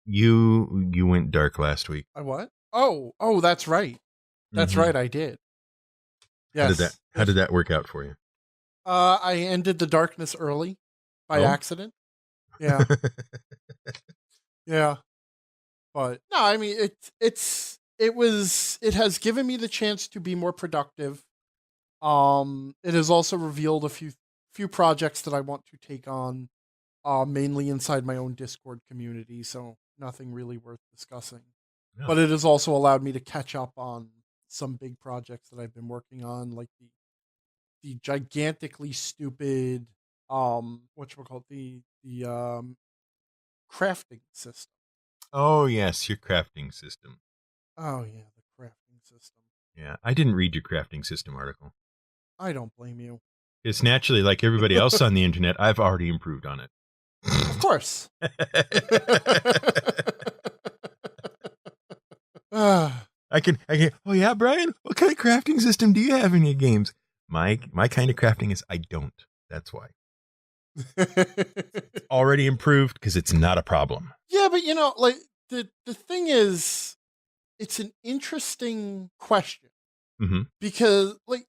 You went dark last week. I what? Oh, that's right. That's right. I did. Yes. How did that work out for you? I ended the darkness early by accident. Yeah. Yeah. But no, I mean it has given me the chance to be more productive. It has also revealed a few projects that I want to take on, mainly inside my own Discord community, so nothing really worth discussing. No. But it has also allowed me to catch up on some big projects that I've been working on, like the gigantically stupid whatchamacallit, the crafting system. Oh yes, your crafting system. Oh yeah, the crafting system. Yeah, I didn't read your crafting system article. I don't blame you. It's naturally like everybody else on the internet. I've already improved on it. Of course. I can. Oh yeah, Brian. What kind of crafting system do you have in your games? My kind of crafting is I don't. That's why. Already improved because it's not a problem. Yeah, but like the thing is, it's an interesting question, because like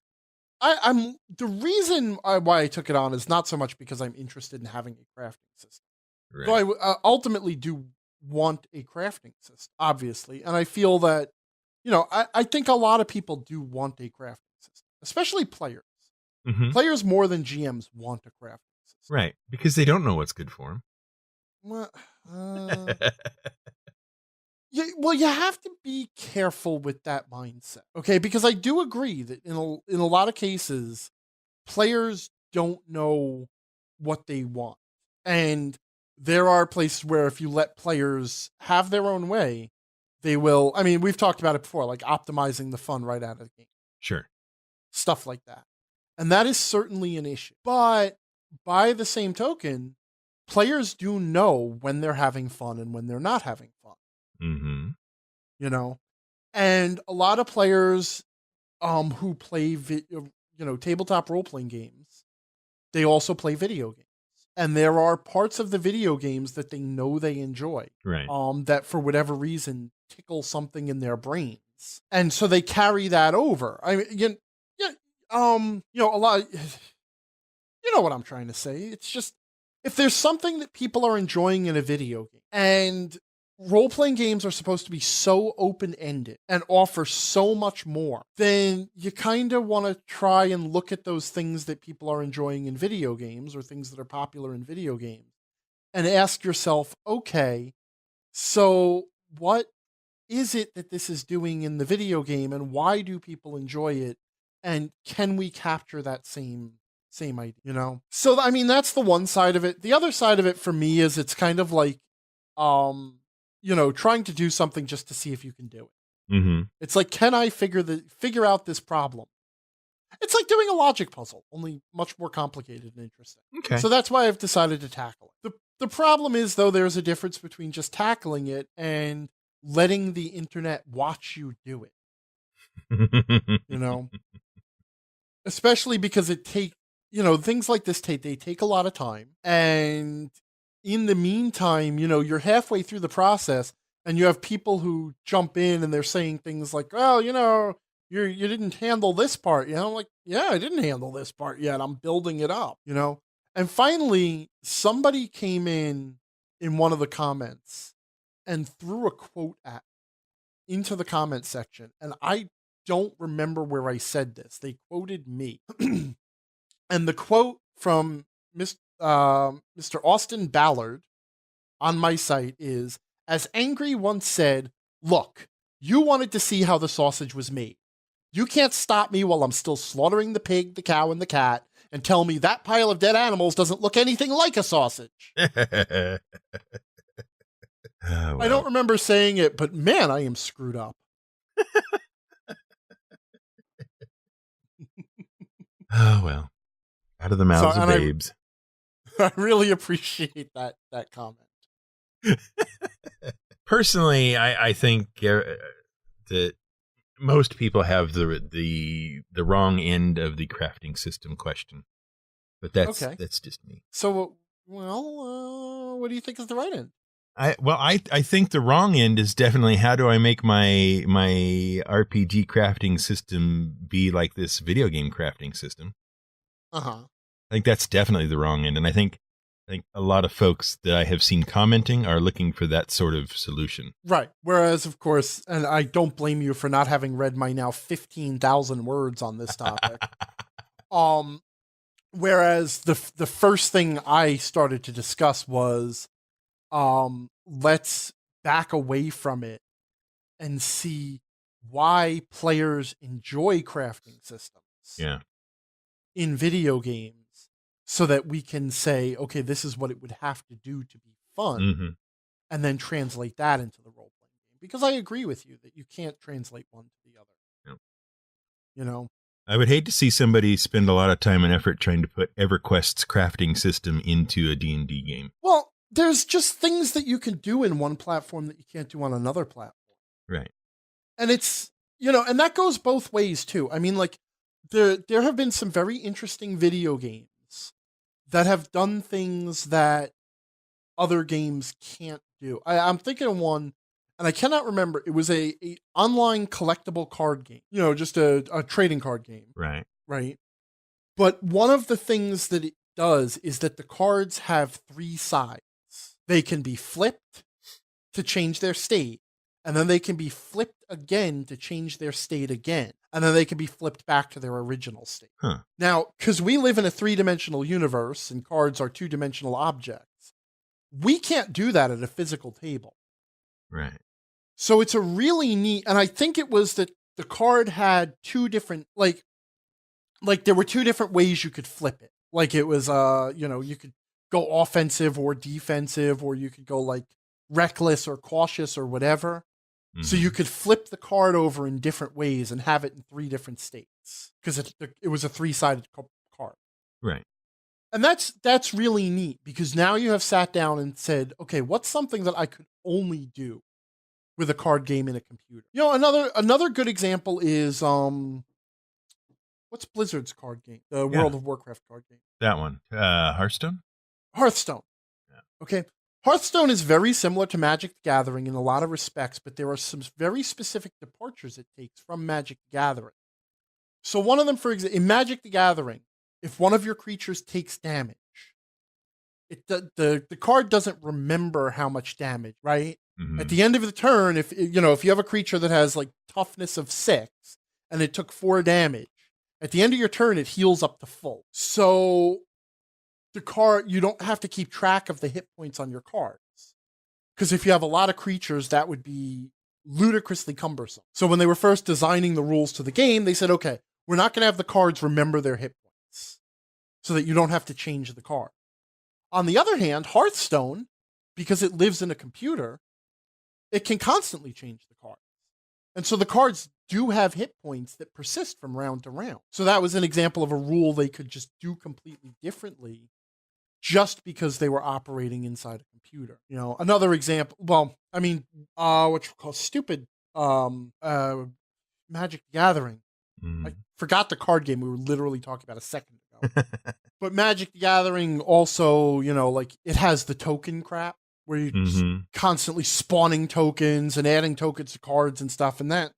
I'm the reason why I took it on is not so much because I'm interested in having a crafting system. Right. Though I ultimately do want a crafting system, obviously, and I feel that I think a lot of people do want a crafting system, especially players. Players more than GMs want a crafting system, right? Because they don't know what's good for them. Well, well, you have to be careful with that mindset, okay? Because I do agree that in a lot of cases, players don't know what they want, and there are places where if you let players have their own way, they will. I mean, we've talked about it before, like optimizing the fun right out of the game. Sure. Stuff like that. And that is certainly an issue. But by the same token, players do know when they're having fun and when they're not having fun. And a lot of players who play tabletop role-playing games, they also play video games. And there are parts of the video games that they know they enjoy. Right. That for whatever reason tickle something in their brains. And so they carry that over. I mean, a lot. You know what I'm trying to say. It's just, if there's something that people are enjoying in a video game, and role-playing games are supposed to be so open-ended and offer so much more, then you kind of want to try and look at those things that people are enjoying in video games, or things that are popular in video games, and ask yourself, okay, so what is it that this is doing in the video game, and why do people enjoy it? And can we capture that same idea, So, I mean, that's the one side of it. The other side of it for me is it's kind of like, trying to do something just to see if you can do it. It's like, can I figure out this problem? It's like doing a logic puzzle, only much more complicated and interesting. Okay. So that's why I've decided to tackle it. The problem is, though, there's a difference between just tackling it and letting the internet watch you do it. Especially because things like this they take a lot of time. And in the meantime, you're halfway through the process and you have people who jump in and they're saying things like, well, you didn't handle this part. I'm like, yeah, I didn't handle this part yet. I'm building it up, And finally, somebody came in one of the comments and threw a quote into the comment section. And I don't remember where I said this. They quoted me. And the quote from Mr. Austin Ballard on my site is, as Angry once said, look, you wanted to see how the sausage was made. You can't stop me while I'm still slaughtering the pig, the cow, and the cat and tell me that pile of dead animals doesn't look anything like a sausage. Oh, well. I don't remember saying it, but man, I am screwed up. Oh, well. Out of the mouths of babes. I really appreciate that comment. Personally, I think that most people have the wrong end of the crafting system question. But that's just me. So, well, what do you think is the right end? I think the wrong end is definitely how do I make my RPG crafting system be like this video game crafting system. Uh-huh. I think that's definitely the wrong end, and I think a lot of folks that I have seen commenting are looking for that sort of solution. Right. Whereas, of course, and I don't blame you for not having read my now 15,000 words on this topic. Whereas the first thing I started to discuss was, let's back away from it and see why players enjoy crafting systems. Yeah. In video games, so that we can say, okay, this is what it would have to do to be fun, and then translate that into the role-playing game. Because I agree with you that you can't translate one to the other. Yeah. You know? I would hate to see somebody spend a lot of time and effort trying to put EverQuest's crafting system into a D&D game. Well, there's just things that you can do in one platform that you can't do on another platform. Right. And it's, and that goes both ways too. I mean, like, there have been some very interesting video games that have done things that other games can't do. I'm thinking of one, and I cannot remember. It was a online collectible card game, just a trading card game. Right. Right. But one of the things that it does is that the cards have 3 sides. They can be flipped to change their state, and then they can be flipped again to change their state again, and then they can be flipped back to their original state. Huh. Now, because we live in a 3-dimensional universe and cards are 2-dimensional objects, we can't do that at a physical table. Right. So it's a really neat, and I think it was that the card had 2 different, like there were 2 different ways you could flip it. Like it was, you could go offensive or defensive, or you could go like reckless or cautious or whatever. So you could flip the card over in different ways and have it in 3 different states because it was a 3-sided card. Right. And that's really neat because now you have sat down and said, okay, what's something that I could only do with a card game in a computer? Another good example is what's Blizzard's card game? The World of Warcraft card game. That one. Hearthstone? Hearthstone. Yeah. Okay. Hearthstone is very similar to Magic the Gathering in a lot of respects, but there are some very specific departures it takes from Magic the Gathering. So one of them, for example, in Magic the Gathering, if one of your creatures takes damage, the card doesn't remember how much damage, right? At the end of the turn, if you have a creature that has like toughness of 6 and it took 4 damage, at the end of your turn, it heals up to full. So the card, you don't have to keep track of the hit points on your cards. Because if you have a lot of creatures, that would be ludicrously cumbersome. So when they were first designing the rules to the game, they said, okay, we're not going to have the cards remember their hit points so that you don't have to change the card. On the other hand, Hearthstone, because it lives in a computer, it can constantly change the cards. And so the cards do have hit points that persist from round to round. So that was an example of a rule they could just do completely differently just because they were operating inside a computer. Another example, what you call stupid Magic the Gathering. I forgot the card game we were literally talking about a second ago. But Magic the Gathering also, it has the token crap where you're just constantly spawning tokens and adding tokens to cards and stuff. And that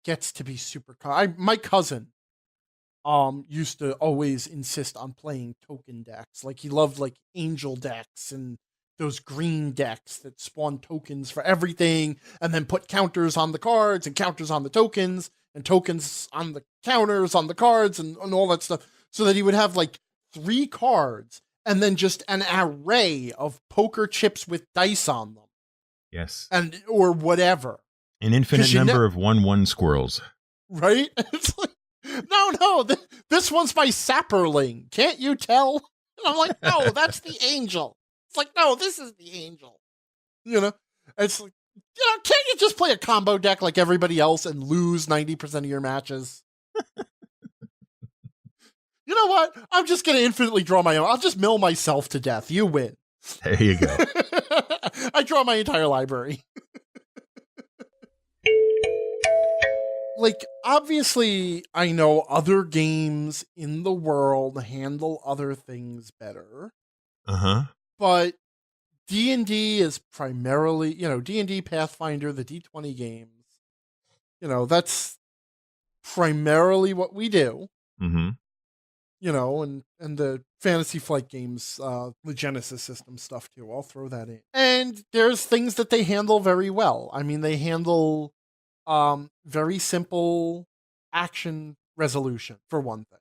gets to be super my cousin used to always insist on playing token decks. Like he loved like angel decks and those green decks that spawn tokens for everything and then put counters on the cards and counters on the tokens and tokens on the counters on the cards and all that stuff. So that he would have like 3 cards and then just an array of poker chips with dice on them. Yes. Or whatever. An infinite number of 1/1 squirrels. Right? It's like, no, this one's my sapperling. Can't you tell? And I'm like, no, that's the angel. It's like, no, this is the angel. It's like, can't you just play a combo deck like everybody else and lose 90% of your matches? You know what? I'm just going to infinitely draw my own. I'll just mill myself to death. You win. There you go. I draw my entire library. Like, obviously, I know other games in the world handle other things better. Uh-huh. But D&D is primarily, D&D, Pathfinder, the D20 games. That's primarily what we do. Mm-hmm. And the Fantasy Flight games, the Genesis system stuff too. I'll throw that in. And there's things that they handle very well. I mean, they handle very simple action resolution for one thing,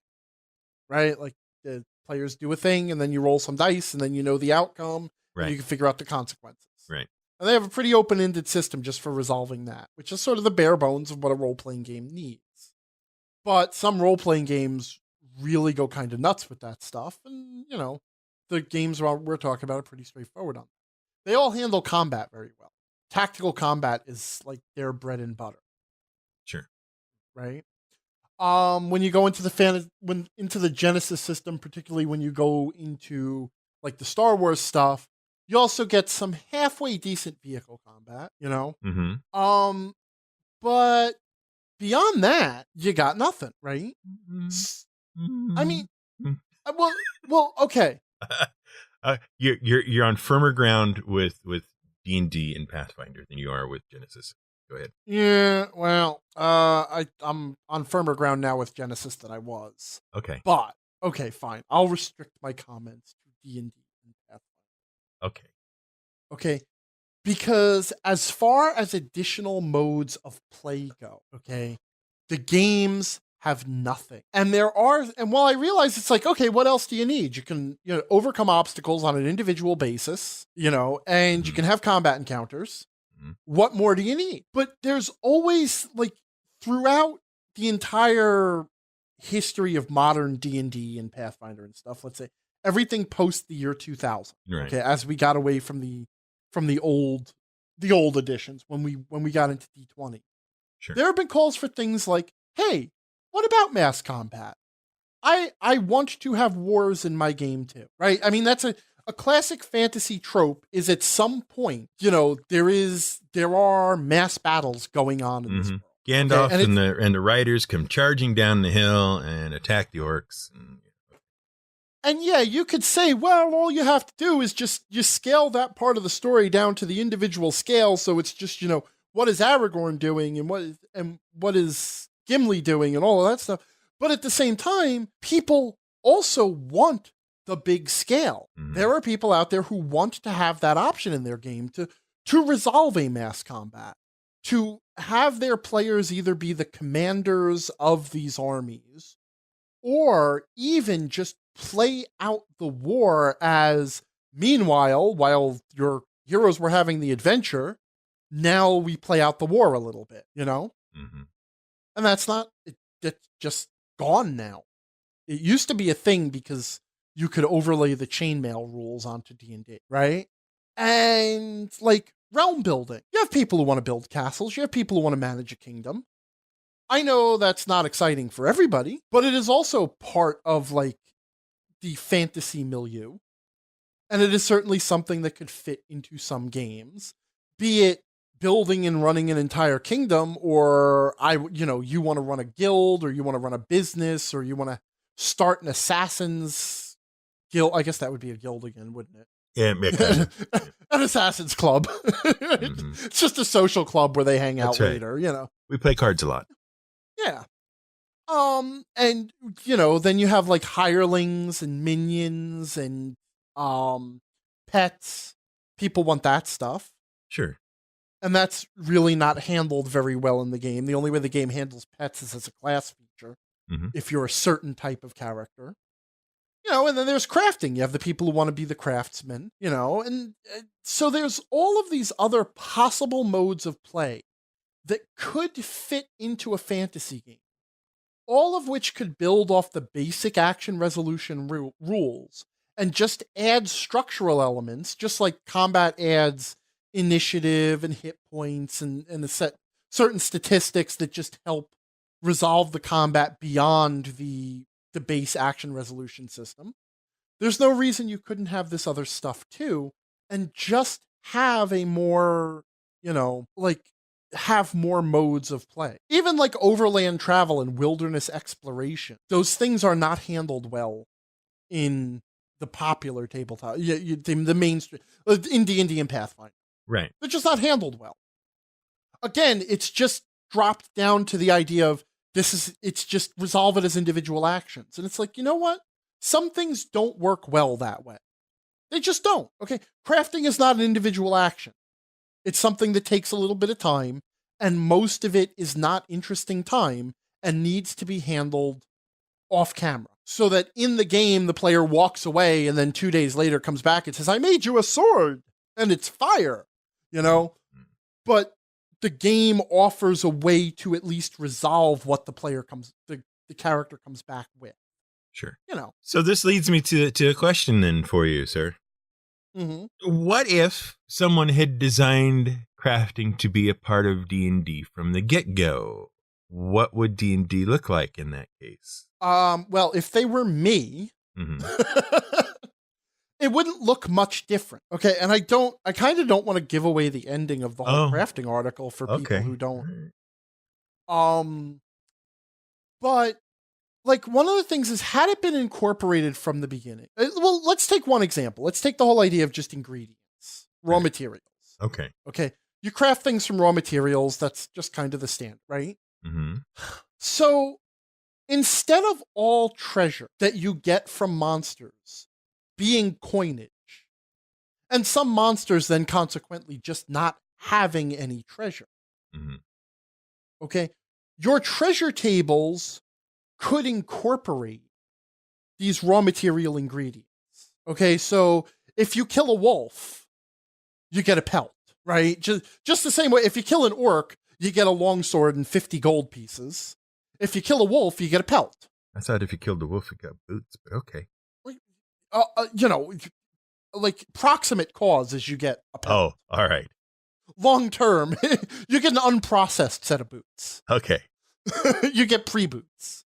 right? Like the players do a thing and then you roll some dice and then you know the outcome and you can figure out the consequences. Right. And they have a pretty open-ended system just for resolving that, which is sort of the bare bones of what a role-playing game needs. But some role-playing games really go kind of nuts with that stuff. And, the games we're talking about are pretty straightforward on that. They all handle combat very well. Tactical combat is like their bread and butter. Sure. Right? When you go into the Genesis system, particularly when you go into like the Star Wars stuff, you also get some halfway decent vehicle combat, Mm-hmm. But beyond that, you got nothing, right? Mm-hmm. I mean, well, okay. You're on firmer ground with D&D and Pathfinder than you are with Genesis. Go ahead. Yeah, well, I'm on firmer ground now with Genesis than I was. Okay. But okay, fine. I'll restrict my comments to D&D and Pathfinder. Okay. Because as far as additional modes of play go, okay, the games have nothing. And while I realize it's like, okay, what else do you need? You can, overcome obstacles on an individual basis, and you can have combat encounters. Mm-hmm. What more do you need? But there's always, like, throughout the entire history of modern D&D and Pathfinder and stuff, let's say, everything post the year 2000. Right. Okay, as we got away from the old editions when we got into D20. Sure. There have been calls for things like, hey, what about mass combat? I want to have wars in my game too, right? I mean, that's a classic fantasy trope is at some point, there are mass battles going on in this world. Gandalf and the riders come charging down the hill and attack the orcs. And yeah, you could say, well, all you have to do is just you scale that part of the story down to the individual scale. So it's just, what is Aragorn doing and what is Gimli doing and all of that stuff. But at the same time, people also want the big scale. Mm-hmm. There are people out there who want to have that option in their game to resolve a mass combat, to have their players either be the commanders of these armies or even just play out the war as, meanwhile, while your heroes were having the adventure, now we play out the war a little bit, Mm-hmm. And that's it's just gone now. It used to be a thing because you could overlay the chainmail rules onto D&D, right? And like realm building. You have people who want to build castles. You have people who want to manage a kingdom. I know that's not exciting for everybody, but it is also part of like the fantasy milieu. And it is certainly something that could fit into some games, be it building and running an entire kingdom, or you want to run a guild, or you want to run a business, or you want to start an assassin's guild. I guess that would be a guild again, wouldn't it? Yeah, an assassin's club. Mm-hmm. It's just a social club where they hang out right. later, We play cards a lot. Yeah. And then you have like hirelings and minions and pets. People want that stuff. Sure. And that's really not handled very well in the game. The only way the game handles pets is as a class feature. Mm-hmm. If you're a certain type of character. And then there's crafting. You have the people who want to be the craftsmen, and so there's all of these other possible modes of play that could fit into a fantasy game. All of which could build off the basic action resolution rules and just add structural elements, just like combat adds initiative and hit points and a certain statistics that just help resolve the combat beyond the base action resolution system. There's no reason you couldn't have this other stuff too, and just have a more, have more modes of play. Even like overland travel and wilderness exploration. Those things are not handled well in the popular tabletop, the mainstream in D&D and Pathfinder. Right. They're just not handled well. Again, it's just dropped down to the idea of it's just resolve it as individual actions. And it's like, you know what? Some things don't work well that way. They just don't. Okay. Crafting is not an individual action. It's something that takes a little bit of time, and most of it is not interesting time and needs to be handled off camera. So that in the game, the player walks away and then 2 days later comes back and says, I made you a sword, and it's fire, But the game offers a way to at least resolve what the character comes back with. Sure. So this leads me to a question then for you, sir. Mm-hmm. What if someone had designed crafting to be a part of D&D from the get-go? What would D&D look like in that case? Well, if they were me, it wouldn't look much different. Okay, and I kind of don't want to give away the ending of the whole crafting article for people who don't. But like, one of the things is, had it been incorporated from the beginning, well, let's take one example. Let's take the whole idea of just ingredients, raw materials. Okay. You craft things from raw materials. That's just kind of the standard, right? Mm-hmm. So instead of all treasure that you get from monsters being coinage, and some monsters then consequently just not having any treasure, your treasure tables could incorporate these raw material ingredients. Okay, so if you kill a wolf, you get a pelt, right? Just the same way, if you kill an orc, you get a longsword and 50 gold pieces. If you kill a wolf, you get a pelt. I thought if you killed a wolf, you got boots, but okay. Like proximate cause is you get a pelt. Oh, all right. Long term, you get an unprocessed set of boots. Okay. You get pre-boots.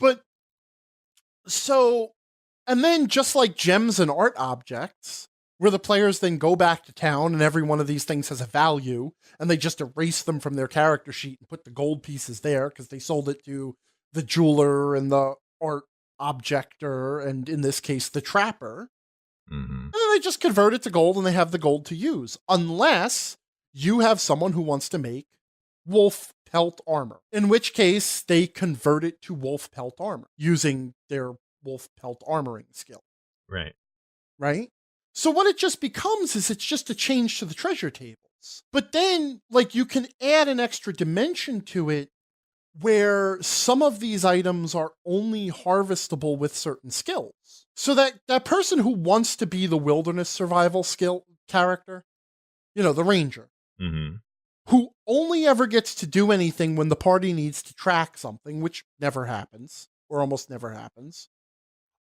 But so, and then just like gems and art objects, where the players then go back to town and every one of these things has a value, and they just erase them from their character sheet and put the gold pieces there because they sold it to the jeweler and the art objector, and in this case, the trapper. And then they just convert it to gold and they have the gold to use. Unless you have someone who wants to make wolf pelt armor, in which case they convert it to wolf pelt armor using their wolf pelt armoring skill. Right? So what it just becomes is it's just a change to the treasure tables. But then, like, you can add an extra dimension to it where some of these items are only harvestable with certain skills. So that person who wants to be the wilderness survival skill character, the ranger, who only ever gets to do anything when the party needs to track something, which never happens, or almost never happens,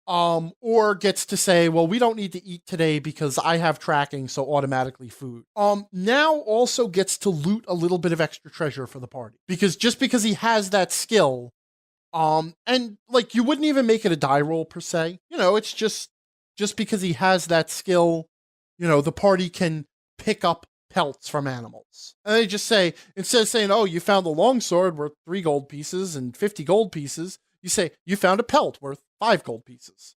or gets to say, well, we don't need to eat today because I have tracking, so automatically food. Now also gets to loot a little bit of extra treasure for the party, because he has that skill, and like, you wouldn't even make it a die roll per se. It's just because he has that skill, the party can pick up pelts from animals. And they just say, instead of saying, oh, you found a longsword worth 3 gold pieces and 50 gold pieces, you say, you found a pelt worth 5 gold pieces.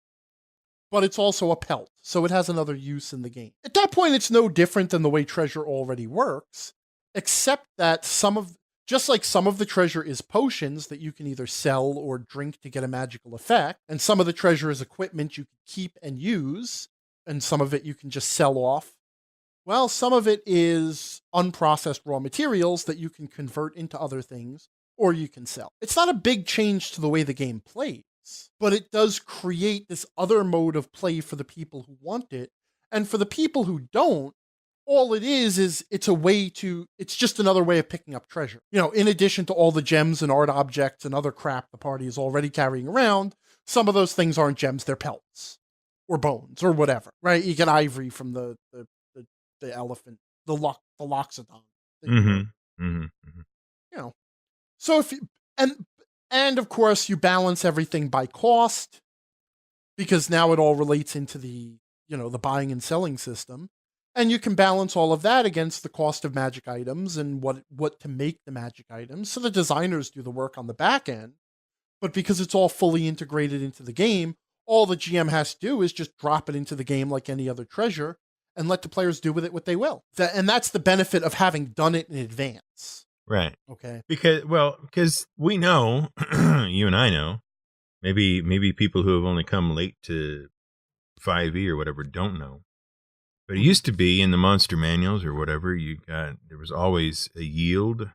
But it's also a pelt, so it has another use in the game. At that point, it's no different than the way treasure already works, except that some of the treasure is potions that you can either sell or drink to get a magical effect, and some of the treasure is equipment you can keep and use, and some of it you can just sell off. Well, some of it is unprocessed raw materials that you can convert into other things, or you can sell. It's not a big change to the way the game plays, but it does create this other mode of play for the people who want it. And for the people who don't, all it is it's just another way of picking up treasure. In addition to all the gems and art objects and other crap the party is already carrying around, some of those things aren't gems, they're pelts or bones or whatever, right? You get ivory from the elephant, the loxodon. So if you, and of course you balance everything by cost, because now it all relates into the buying and selling system, and you can balance all of that against the cost of magic items and what to make the magic items. So the designers do the work on the back end, but because it's all fully integrated into the game, All the GM has to do is just drop it into the game like any other treasure and let the players do with it what they will. And that's the benefit of having done it in advance. Right. Okay. Because we know, you and I know, maybe people who have only come late to 5e or whatever don't know. But it used to be in the monster manuals or whatever, there was always a yield,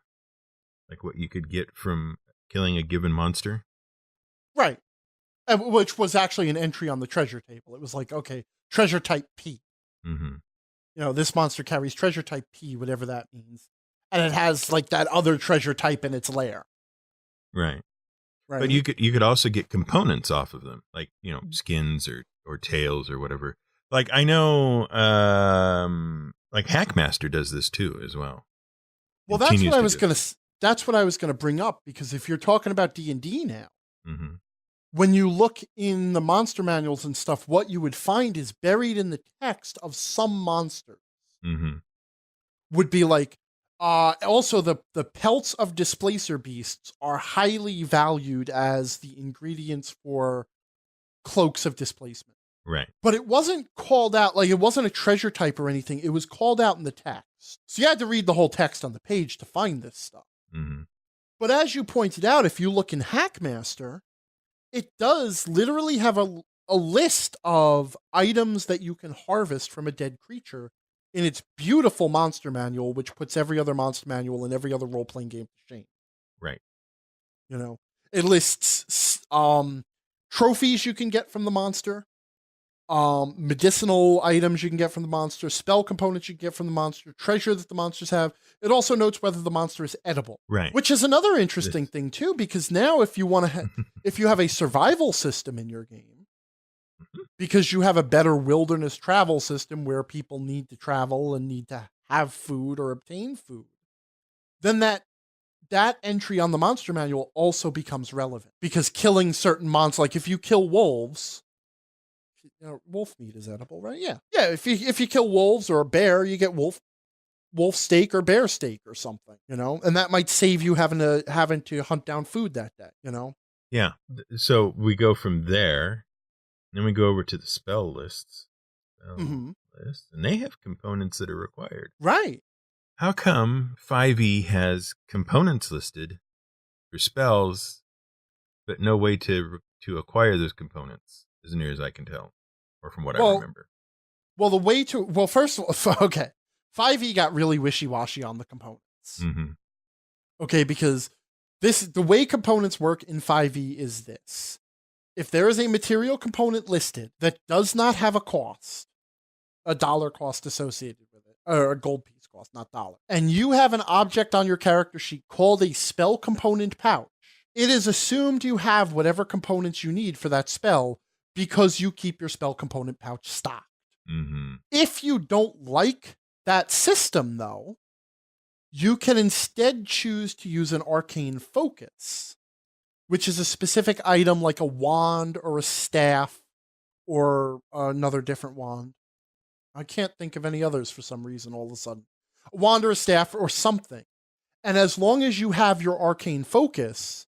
like what you could get from killing a given monster. Right. Which was actually an entry on the treasure table. It was like, okay, treasure type P. Mm-hmm. This monster carries treasure type P, whatever that means. And it has like that other treasure type in its lair. Right. Right. But you could also get components off of them, like, skins or tails or whatever. Like I know like Hackmaster does this too as well. Well, that's what I was gonna bring up, because if you're talking about D&D now, mm-hmm. when you look in the monster manuals and stuff, what you would find is buried in the text of some monsters mm-hmm. would be like, also the pelts of displacer beasts are highly valued as the ingredients for cloaks of displacement. Right. But it wasn't called out, like it wasn't a treasure type or anything. It was called out in the text. So you had to read the whole text on the page to find this stuff. Mm-hmm. But as you pointed out, if you look in Hackmaster, it does literally have a list of items that you can harvest from a dead creature in its beautiful monster manual, which puts every other monster manual and every other role-playing game to shame. Right. It lists trophies you can get from the monster, medicinal items you can get from the monster, spell components you can get from the monster, treasure that the monsters have. It also notes whether the monster is edible, right? Which is another interesting thing too, because now if you want to, if you have a survival system in your game, because you have a better wilderness travel system where people need to travel and need to have food or obtain food, then that entry on the monster manual also becomes relevant, because killing certain monsters, like if you kill wolves. Wolf meat is edible, right? Yeah. If you kill wolves or a bear, you get wolf steak or bear steak or something, and that might save you having to hunt down food that day, Yeah. So we go from there, then we go over to the spell lists, and they have components that are required. Right. How come 5e has components listed for spells, but no way to acquire those components, as near as I can tell? Or from what I remember. Well, first of all, okay, 5e got really wishy-washy on the components. Mm-hmm. Okay, because the way components work in 5e is this. If there is a material component listed that does not have a cost, a dollar cost associated with it, or a gold piece cost, not dollar, and you have an object on your character sheet called a spell component pouch, it is assumed you have whatever components you need for that spell, because you keep your spell component pouch stocked. Mm-hmm. If you don't like that system, though, you can instead choose to use an arcane focus, which is a specific item like a wand or a staff or another different wand. I can't think of any others for some reason all of a sudden. A wand or a staff or something. And as long as you have your arcane focus,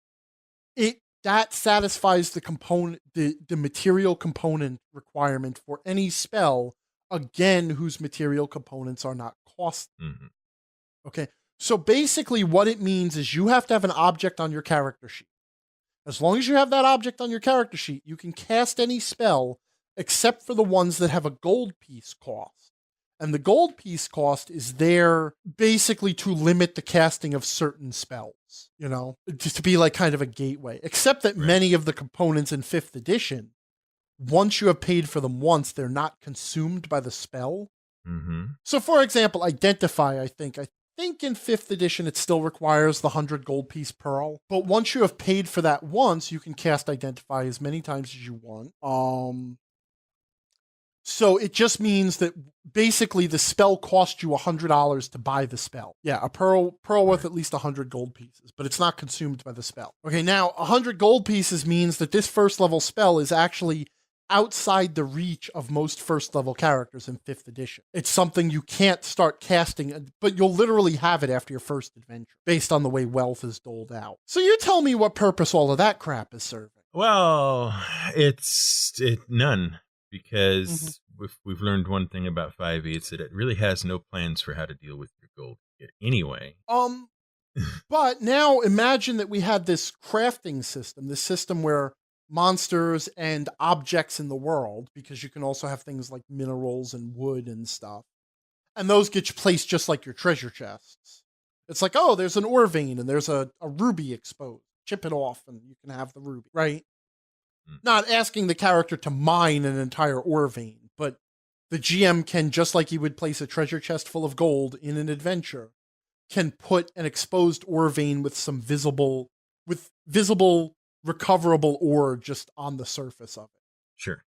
that satisfies the component, the material component requirement for any spell, again, whose material components are not costly. Mm-hmm. Okay, so basically what it means is you have to have an object on your character sheet. As long as you have that object on your character sheet, you can cast any spell except for the ones that have a gold piece cost. And the gold piece cost is there basically to limit the casting of certain spells, just to be like kind of a gateway. Except that many of the components in 5th edition, once you have paid for them once, they're not consumed by the spell. Mm-hmm. So for example, Identify, I think in 5th edition it still requires the 100 gold piece pearl. But once you have paid for that once, you can cast Identify as many times as you want. So it just means that basically the spell costs you $100 to buy the spell. Yeah, a pearl worth at least 100 gold pieces, but it's not consumed by the spell. Okay, now 100 gold pieces means that this first level spell is actually outside the reach of most first level characters in 5th edition. It's something you can't start casting, but you'll literally have it after your first adventure, based on the way wealth is doled out. So you tell me what purpose all of that crap is serving. Well, it's none, Mhm. because we've learned one thing about 5e. It's that it really has no plans for how to deal with your gold anyway. But now imagine that we had this crafting system, this system where monsters and objects in the world, because you can also have things like minerals and wood and stuff, and those get placed just like your treasure chests. It's like, oh, there's an ore vein and there's a ruby exposed. Chip it off and you can have the ruby, right? Not asking the character to mine an entire ore vein, but the GM can, just like he would place a treasure chest full of gold in an adventure, can put an exposed ore vein with some visible recoverable ore just on the surface of it. Sure.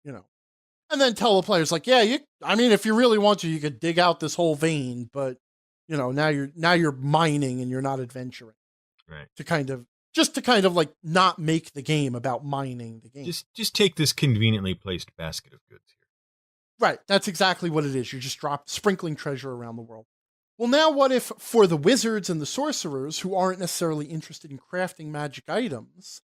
And then tell the players like, yeah, if you really want to, you could dig out this whole vein, but now you're mining and you're not adventuring. Right. To kind of like not make the game about mining the game. Just take this conveniently placed basket of goods here. Right. That's exactly what it is. You're just sprinkling treasure around the world. Well, now what if for the wizards and the sorcerers who aren't necessarily interested in crafting magic items,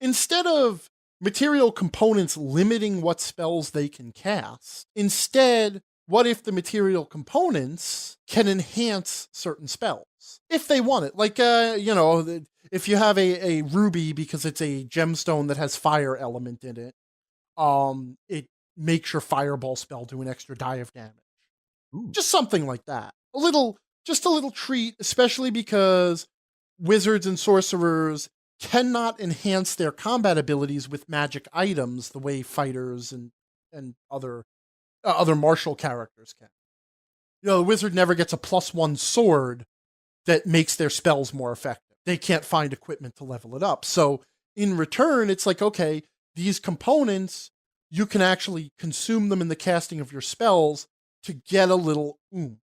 instead of material components limiting what spells they can cast, instead, what if the material components can enhance certain spells if they want it? Like, if you have a ruby because it's a gemstone that has fire element in it, it makes your fireball spell do an extra die of damage. Ooh. Just something like that. Just a little treat, especially because wizards and sorcerers cannot enhance their combat abilities with magic items the way fighters and other martial characters can. The wizard never gets a +1 sword that makes their spells more effective. They can't find equipment to level it up. So in return, it's like, okay, these components, you can actually consume them in the casting of your spells to get a little oomph.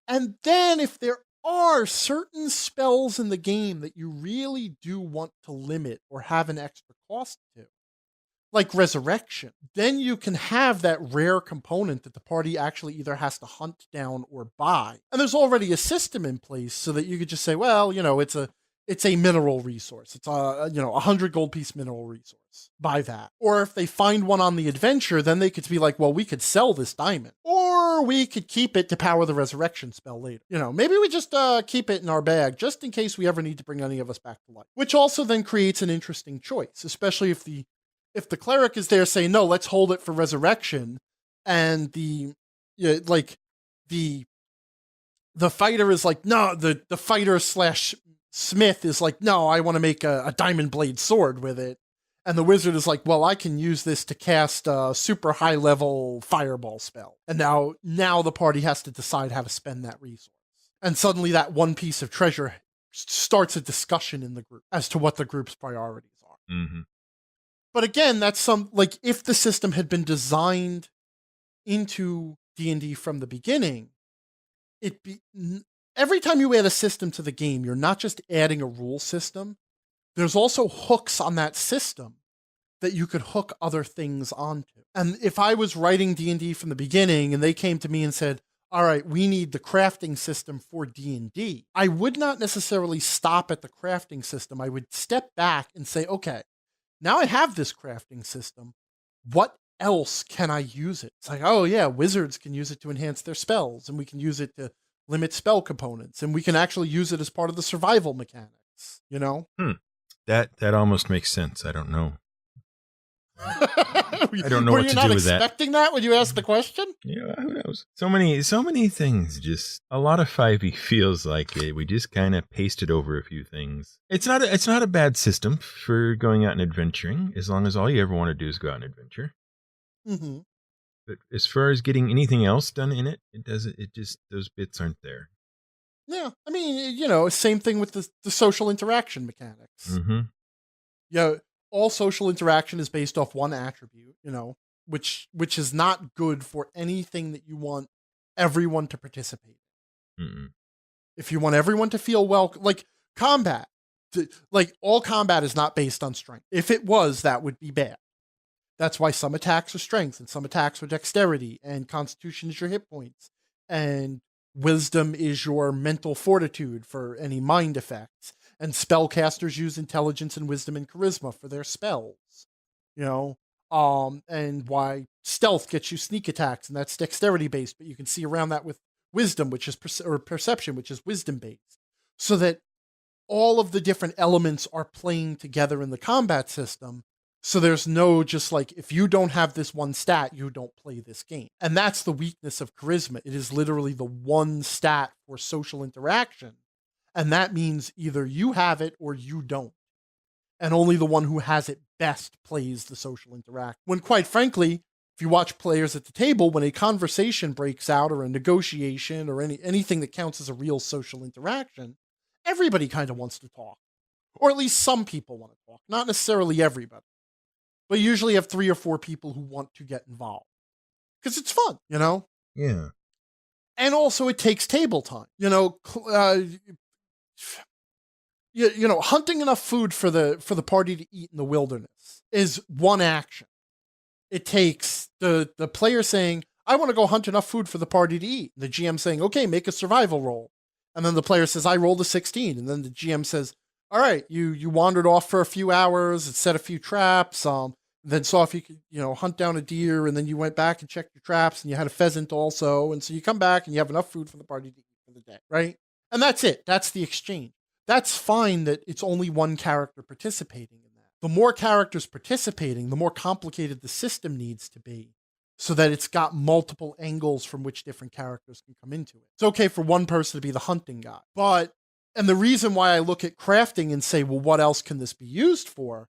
And then if there are certain spells in the game that you really do want to limit or have an extra cost to, like resurrection, then you can have that rare component that the party actually either has to hunt down or buy. And there's already a system in place so that you could just say, well, it's a mineral resource. It's a 100 gold piece mineral resource. Buy that. Or if they find one on the adventure, then they could be like, well, we could sell this diamond, or we could keep it to power the resurrection spell later. Maybe we just keep it in our bag just in case we ever need to bring any of us back to life. Which also then creates an interesting choice, especially if the cleric is there saying, no, let's hold it for resurrection, and the fighter is like, no, the fighter / smith is like, no, I want to make a diamond blade sword with it. And the wizard is like, well, I can use this to cast a super high level fireball spell. And now the party has to decide how to spend that resource. And suddenly that one piece of treasure starts a discussion in the group as to what the group's priorities are. Mm-hmm. But again, that's if the system had been designed into D&D from the beginning, every time you add a system to the game, you're not just adding a rule system. There's also hooks on that system that you could hook other things onto. And if I was writing D&D from the beginning and they came to me and said, all right, we need the crafting system for D&D, I would not necessarily stop at the crafting system. I would step back and say, okay, now I have this crafting system. What else can I use it? It's like, oh yeah, wizards can use it to enhance their spells, and we can use it to limit spell components, and we can actually use it as part of the survival mechanics, That almost makes sense. I don't know. I don't know Were what you to not do with that. expecting that when you asked the question? Yeah, who knows? So many things. Just a lot of 5e feels like we just kind of pasted over a few things. It's not a bad system for going out and adventuring, as long as all you ever want to do is go out and adventure. Mm-hmm. But as far as getting anything else done in it, those bits aren't there. Yeah, I mean, same thing with the social interaction mechanics. Mm-hmm. Yeah, all social interaction is based off one attribute, which is not good for anything that you want everyone to participate in. Mm-mm. If you want everyone to feel welcome, like combat, all combat is not based on strength. If it was, that would be bad. That's why some attacks are strength and some attacks are dexterity, and constitution is your hit points, and wisdom is your mental fortitude for any mind effects, And spellcasters use intelligence and wisdom and charisma for their spells. And why stealth gets you sneak attacks, and that's dexterity based, but you can see around that with wisdom, which is perception, which is wisdom based. So that all of the different elements are playing together in the combat system. So there's no just like, if you don't have this one stat, you don't play this game. And that's the weakness of charisma. It is literally the one stat for social interaction. And that means either you have it or you don't. And only the one who has it best plays the social interaction. When quite frankly, if you watch players at the table, when a conversation breaks out or a negotiation or anything that counts as a real social interaction, everybody kind of wants to talk. Or at least some people want to talk. Not necessarily everybody. But you usually have 3 or 4 people who want to get involved. Because it's fun, Yeah. And also it takes table time. Hunting enough food for the party to eat in the wilderness is one action. It takes the player saying, I want to go hunt enough food for the party to eat. The GM saying, okay, make a survival roll. And then the player says, I rolled a 16. And then the GM says, all right, you wandered off for a few hours and set a few traps, then saw if you could, hunt down a deer, and then you went back and checked your traps, and you had a pheasant also. And so you come back and you have enough food for the party to eat for the day, right? And that's it. That's the exchange. That's fine that it's only one character participating in that. The more characters participating, the more complicated the system needs to be so that it's got multiple angles from which different characters can come into it. It's okay for one person to be the hunting guy. And the reason why I look at crafting and say, well, what else can this be used for?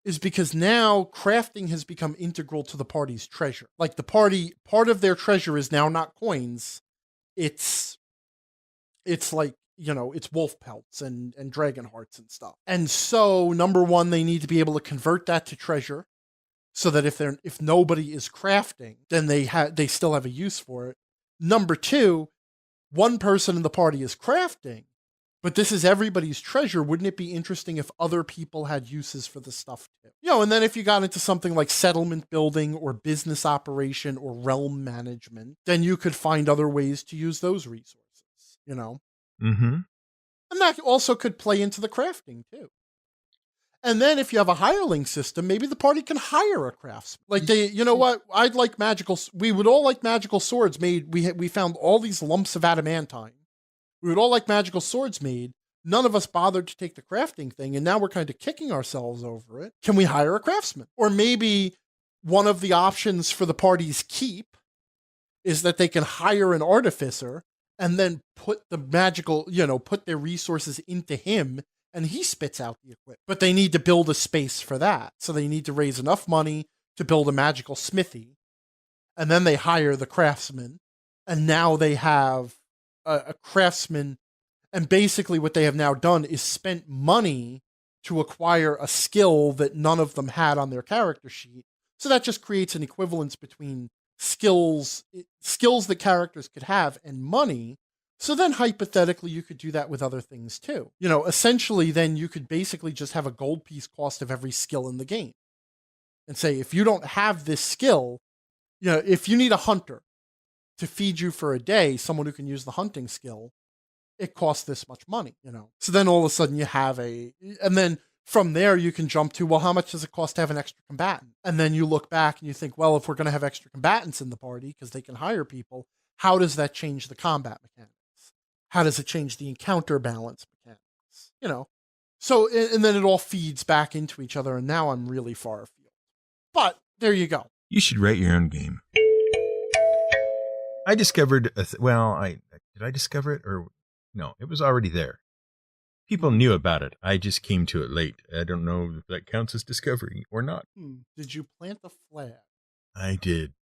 Is because now crafting has become integral to the party's treasure. Like the party, part of their treasure is now not coins. It's like, it's wolf pelts and dragon hearts and stuff. And so, number one, they need to be able to convert that to treasure so that if nobody is crafting, then they still have a use for it. Number two, one person in the party is crafting, but this is everybody's treasure. Wouldn't it be interesting if other people had uses for the stuff too? And then if you got into something like settlement building or business operation or realm management, then you could find other ways to use those resources, Mm-hmm. And that also could play into the crafting too. And then if you have a hireling system, maybe the party can hire a craftsman. Like we would all like magical swords made. We found all these lumps of adamantine. We would all like magical swords made. None of us bothered to take the crafting thing, and now we're kind of kicking ourselves over it. Can we hire a craftsman? Or maybe one of the options for the party's keep is that they can hire an artificer and then put the magical, put their resources into him, and he spits out the equipment. But they need to build a space for that. So they need to raise enough money to build a magical smithy, and then they hire the craftsman, and now they have a craftsman. And basically what they have now done is spent money to acquire a skill that none of them had on their character sheet. So that just creates an equivalence between skills that characters could have and money. So then hypothetically, you could do that with other things too. Essentially then you could basically just have a gold piece cost of every skill in the game. And say, if you don't have this skill, if you need a hunter to feed you for a day, someone who can use the hunting skill, it costs this much money, So then all of a sudden you have and then from there you can jump to, well, how much does it cost to have an extra combatant? And then you look back and you think, well, if we're going to have extra combatants in the party because they can hire people, how does that change the combat mechanics? How does it change the encounter balance mechanics? So, and then it all feeds back into each other, and now I'm really far afield. But there you go. You should write your own game. I discovered, did I discover it or no? It was already there. People knew about it. I just came to it late. I don't know if that counts as discovery or not. Did you plant the flag? I did.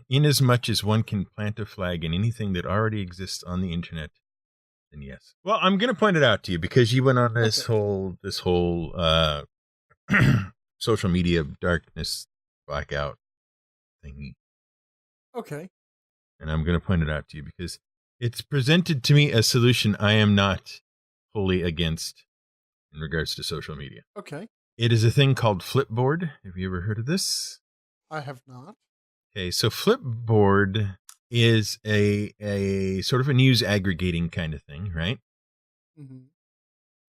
Inasmuch as one can plant a flag in anything that already exists on the internet, then yes. Well, I'm going to point it out to you because you went on this whole social media darkness blackout thingy. Okay. And I'm going to point it out to you because it's presented to me a solution I am not wholly against in regards to social media. Okay. It is a thing called Flipboard. Have you ever heard of this? I have not. Okay, so Flipboard is a sort of a news aggregating kind of thing, right? Mm-hmm.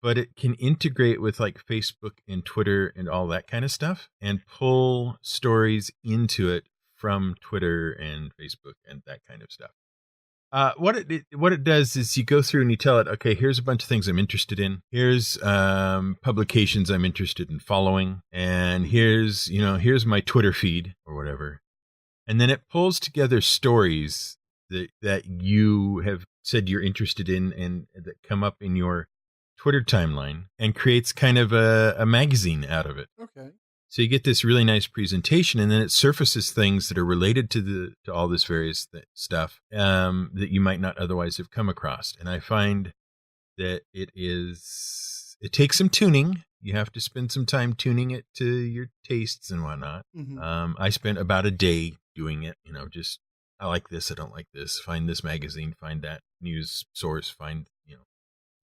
But it can integrate with like Facebook and Twitter and all that kind of stuff and pull stories into it from Twitter and Facebook and that kind of stuff. What it does is you go through and you tell it, okay, here's a bunch of things I'm interested in. Here's publications I'm interested in following, and here's my Twitter feed or whatever. And then it pulls together stories that you have said you're interested in and that come up in your Twitter timeline and creates kind of a magazine out of it. Okay. So you get this really nice presentation, and then it surfaces things that are related to all this various stuff that you might not otherwise have come across. And I find that it takes some tuning. You have to spend some time tuning it to your tastes and whatnot. Mm-hmm. I spent about a day doing it. Just I like this, I don't like this. Find this magazine, find that news source, find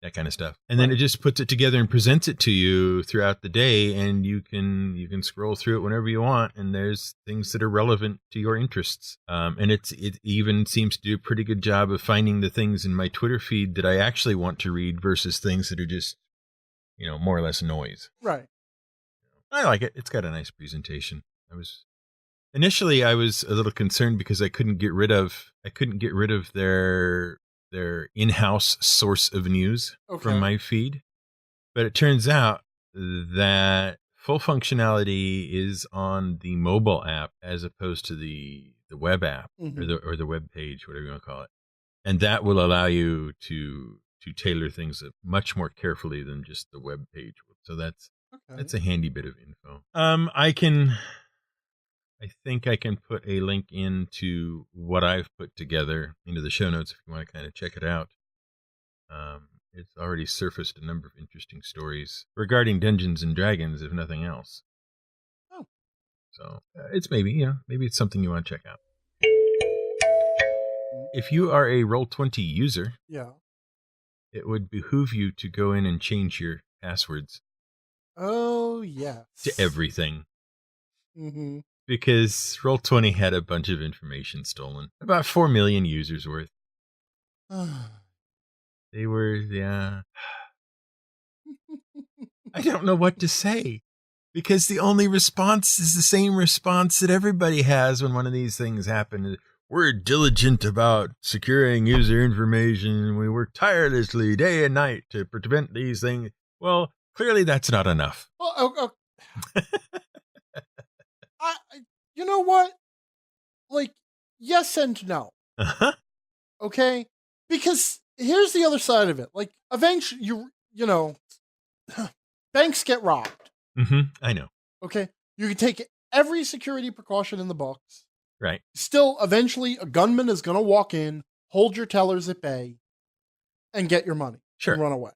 that kind of stuff. And then it just puts it together and presents it to you throughout the day, and you can scroll through it whenever you want, and there's things that are relevant to your interests. And it even seems to do a pretty good job of finding the things in my Twitter feed that I actually want to read versus things that are just, more or less noise. Right. I like it. It's got a nice presentation. Initially I was a little concerned because I couldn't get rid of their in-house source of news from my feed. But it turns out that full functionality is on the mobile app as opposed to the web app, mm-hmm. or the web page, whatever you want to call it. And that will allow you to tailor things much more carefully than just the web page. So that's a handy bit of info. I think I can put a link into what I've put together into the show notes if you want to kind of check it out. It's already surfaced a number of interesting stories regarding Dungeons and Dragons, if nothing else. Oh. So it's maybe it's something you want to check out. If you are a Roll20 user, it would behoove you to go in and change your passwords. Oh, yes. To everything. Mm-hmm. Because Roll20 had a bunch of information stolen. About 4 million users worth. They were, I don't know what to say. Because the only response is the same response that everybody has when one of these things happen. We're diligent about securing user information. We work tirelessly day and night to prevent these things. Well, clearly that's not enough. Well, you know what? Like, yes and no. Uh-huh. Okay? Because here's the other side of it. Like, eventually, banks get robbed. Mm-hmm. I know. Okay? You can take every security precaution in the books. Right. Still, eventually, a gunman is going to walk in, hold your tellers at bay, and get your money. Sure. And run away.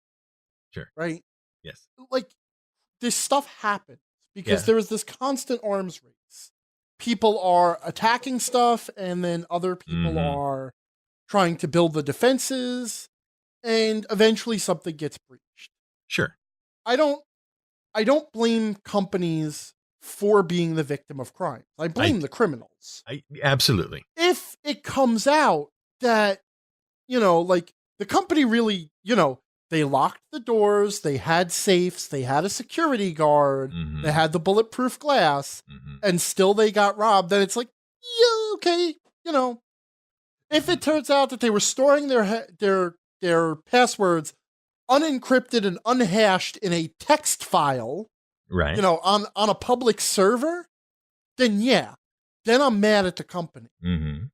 Sure. Right? Yes. Like, this stuff happens because there is this constant arms race. People are attacking stuff, and then other people are trying to build the defenses, and eventually something gets breached. Sure. I don't blame companies for being the victim of crime. I blame the criminals. Absolutely. If it comes out that, like the company really, they locked the doors, they had safes, they had a security guard, they had the bulletproof glass, and still they got robbed, then it's like, yeah, okay, If it turns out that they were storing their passwords unencrypted and unhashed in a text file, right? On a public server, then then I'm mad at the company. Mm-hmm.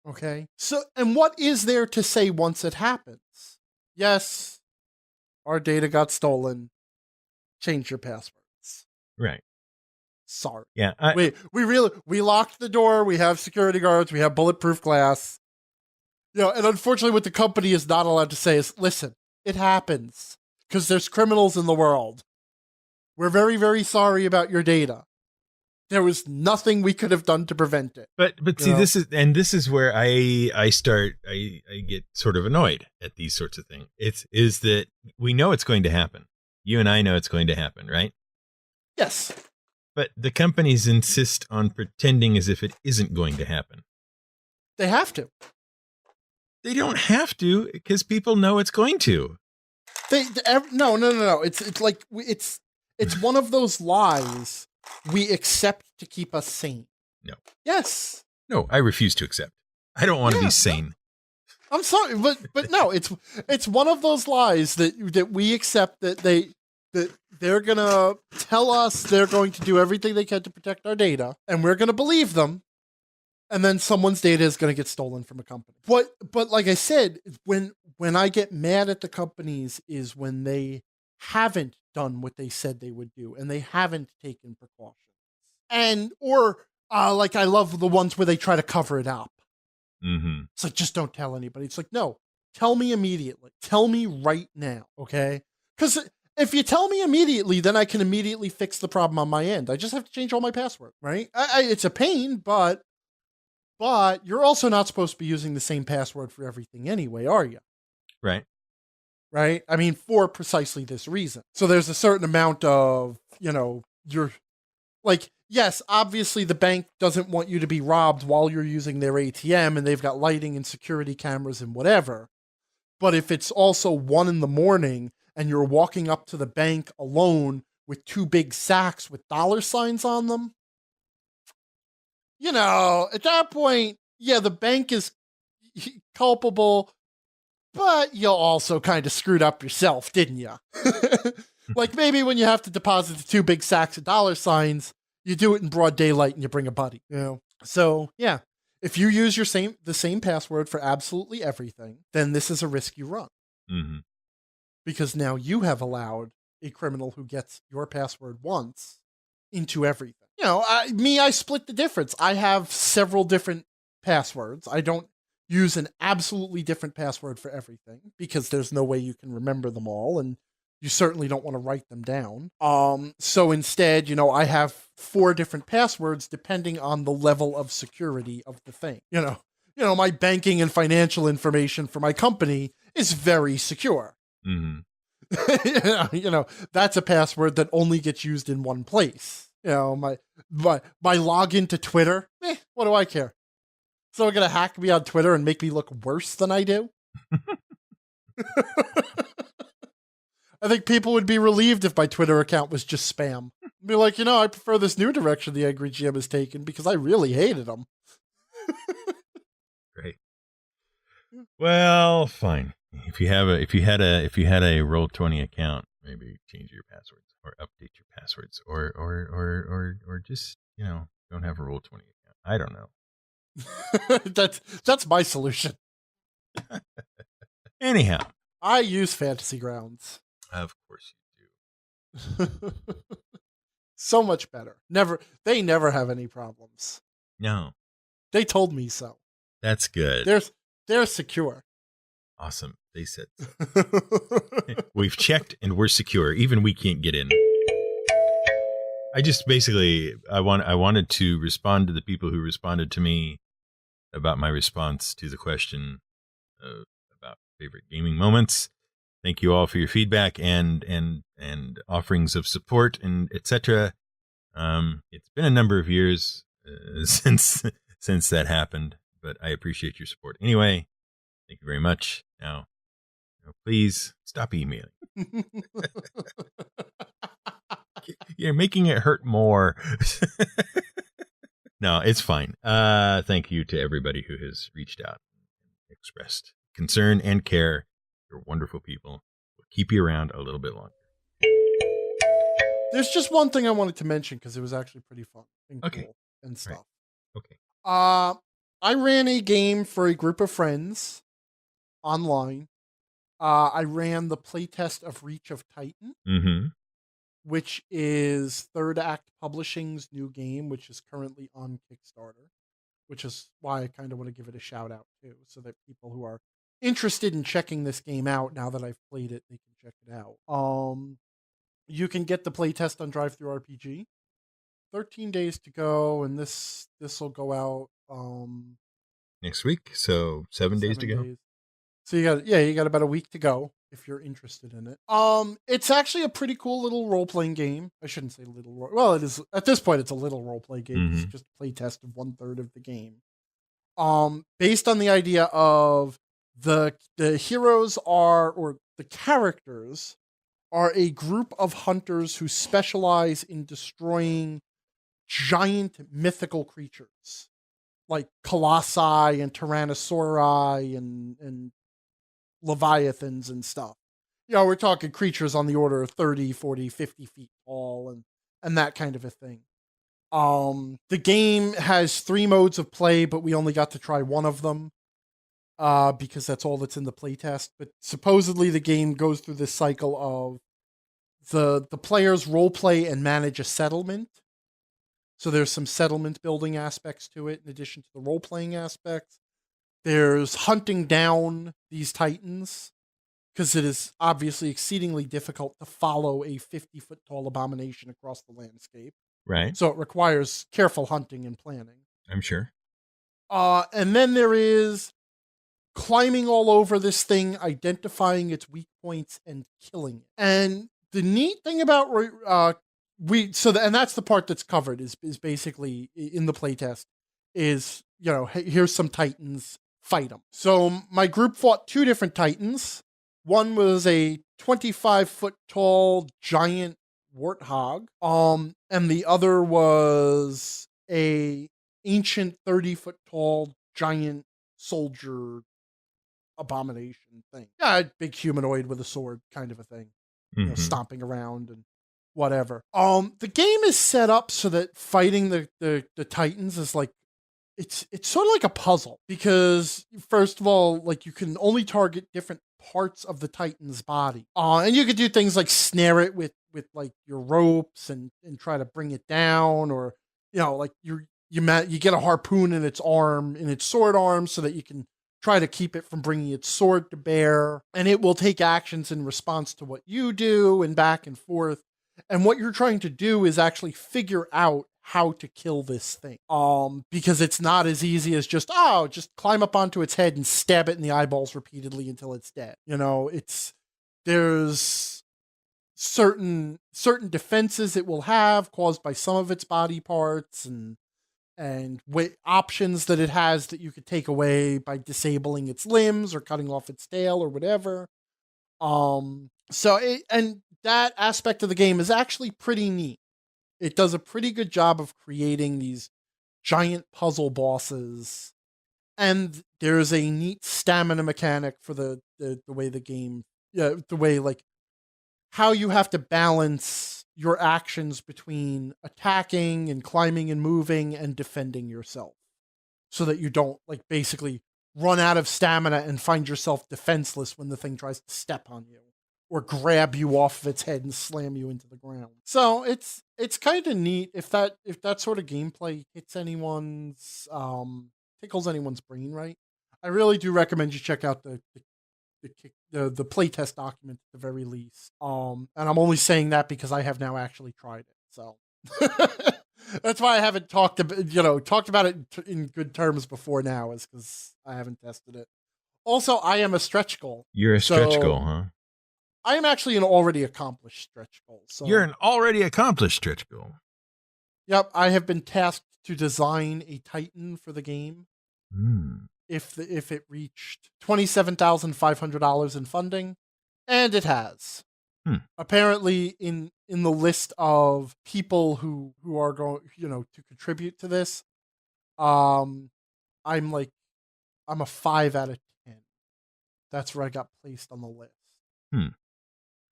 Okay? So, and what is there to say once it happens? Yes, our data got stolen. Change your passwords. Right. Sorry. Yeah. We locked the door. We have security guards. We have bulletproof glass. And unfortunately what the company is not allowed to say is, listen, it happens because there's criminals in the world. We're very, very sorry about your data. There was nothing we could have done to prevent it. But see, this is where I get sort of annoyed at these sorts of things. Is that we know it's going to happen. You and I know it's going to happen, right? Yes. But the companies insist on pretending as if it isn't going to happen. They have to. They don't have to because people know it's going to. No. It's like it's one of those lies we accept to keep us sane. No. Yes. No, I refuse to accept. I don't want to be sane. I'm sorry, but no, it's one of those lies that we accept that they're gonna tell us they're going to do everything they can to protect our data, and we're gonna believe them, and then someone's data is gonna get stolen from a company. But like I said, when I get mad at the companies is when they haven't done what they said they would do, and they haven't taken precautions, or like I love the ones where they try to cover it up. Mm-hmm. It's like, just don't tell anybody. It's like, no, tell me immediately. Tell me right now, okay? Because if you tell me immediately, then I can immediately fix the problem on my end. I just have to change all my passwords, right? It's a pain, but you're also not supposed to be using the same password for everything anyway, are you? Right. Right? I mean, for precisely this reason. So there's a certain amount of, you're like, yes, obviously the bank doesn't want you to be robbed while you're using their ATM, and they've got lighting and security cameras and whatever. But if it's also 1 a.m. and you're walking up to the bank alone with 2 big sacks with $signs on them, at that point, yeah, the bank is culpable, but you also kind of screwed up yourself, didn't you? Like maybe when you have to deposit the 2 big sacks of $signs, you do it in broad daylight and you bring a buddy, So yeah, if you use the same password for absolutely everything, then this is a risk you run. Mm-hmm. Because now you have allowed a criminal who gets your password once into everything. I split the difference. I have several different passwords. I don't use an absolutely different password for everything because there's no way you can remember them all, and you certainly don't want to write them down. So instead, I have 4 different passwords depending on the level of security of the thing. My banking and financial information for my company is very secure. Mm-hmm. That's a password that only gets used in one place. My login to Twitter, what do I care? So they're going to hack me on Twitter and make me look worse than I do? I think people would be relieved if my Twitter account was just spam. Be like, I prefer this new direction the Angry GM has taken because I really hated them. Great. Well, fine. If you had a Roll20 account, maybe change your passwords or update your passwords, or just don't have a Roll20 account. I don't know. That's my solution. Anyhow, I use Fantasy Grounds. Of course you do. So much better. They never have any problems. No. They told me so. That's good. They're secure. Awesome. They said so. We've checked and we're secure. Even we can't get in. I just basically I wanted to respond to the people who responded to me about my response to the question about favorite gaming moments. Thank you all for your feedback and offerings of support and etc. It's been a number of years since that happened, but I appreciate your support anyway. Thank you very much. Now, please stop emailing. You're making it hurt more. No, it's fine. Thank you to everybody who has reached out and expressed concern and care. You're wonderful people. We'll keep you around a little bit longer. There's just one thing I wanted to mention because it was actually pretty fun and cool and stuff. Right. Okay. I ran a game for a group of friends online. I ran the playtest of Reach of Titan, which is Third Act Publishing's new game, which is currently on Kickstarter, which is why I kind of want to give it a shout out too, so that people who are interested in checking this game out now that I've played it, they can check it out. You can get the playtest on DriveThruRPG. 13 days to go, and this will go out next week, so 7 days to go. So you got about a week to go if you're interested in it. It's actually a pretty cool little role-playing game. I shouldn't say little well, it is at this point it's a little role-play game. It's just a play test of 1/3 of the game. based on the idea of the heroes are, or the characters are, a group of hunters who specialize in destroying giant mythical creatures like colossi and tyrannosauri and leviathans and stuff. We're talking creatures on the order of 30, 40, 50 feet tall and that kind of a thing. The game has 3 modes of play, but we only got to try one of them because that's all that's in the playtest. But supposedly the game goes through this cycle of the players role play and manage a settlement. So there's some settlement building aspects to it in addition to the role playing aspects. There's hunting down these titans, because it is obviously exceedingly difficult to follow a 50-foot tall abomination across the landscape. Right. So it requires careful hunting and planning. I'm sure. And then there is climbing all over this thing, identifying its weak points, and killing it. And the neat thing about and that's the part that's covered is basically in the playtest is, here's some titans, fight them. So my group fought 2 different titans. One was a 25-foot tall giant warthog, and the other was a ancient 30-foot tall giant soldier abomination thing. Yeah, big humanoid with a sword kind of a thing, stomping around and whatever. The game is set up so that fighting the titans is like, it's sort of like a puzzle, because first of all, like, you can only target different parts of the titan's body, and you could do things like snare it with like your ropes and try to bring it down, or like you get a harpoon in its arm, in its sword arm, so that you can try to keep it from bringing its sword to bear, and it will take actions in response to what you do, and back and forth. And what you're trying to do is actually figure out how to kill this thing. Because it's not as easy as just climb up onto its head and stab it in the eyeballs repeatedly until it's dead. There's certain defenses it will have caused by some of its body parts, and options that it has that you could take away by disabling its limbs or cutting off its tail or whatever. And that aspect of the game is actually pretty neat. It does a pretty good job of creating these giant puzzle bosses, and there's a neat stamina mechanic for the way the game, the way, like, how you have to balance your actions between attacking and climbing and moving and defending yourself, so that you don't, like, basically run out of stamina and find yourself defenseless when the thing tries to step on you or grab you off of its head and slam you into the ground. So it's kind of neat if that sort of gameplay hits anyone's tickles anyone's brain, right? I really do recommend you check out the playtest document at the very least. And I'm only saying that because I have now actually tried it. So that's why I haven't talked about it in good terms before now, is because I haven't tested it. Also, I am a stretch goal. You're a stretch goal, huh? I am actually an already accomplished stretch goal. So you're an already accomplished stretch goal. Yep, I have been tasked to design a Titan for the game. If it reached $27,500 in funding, and it has. Apparently, in the list of people who are going, to contribute to this, I'm a 5 out of 10. That's where I got placed on the list.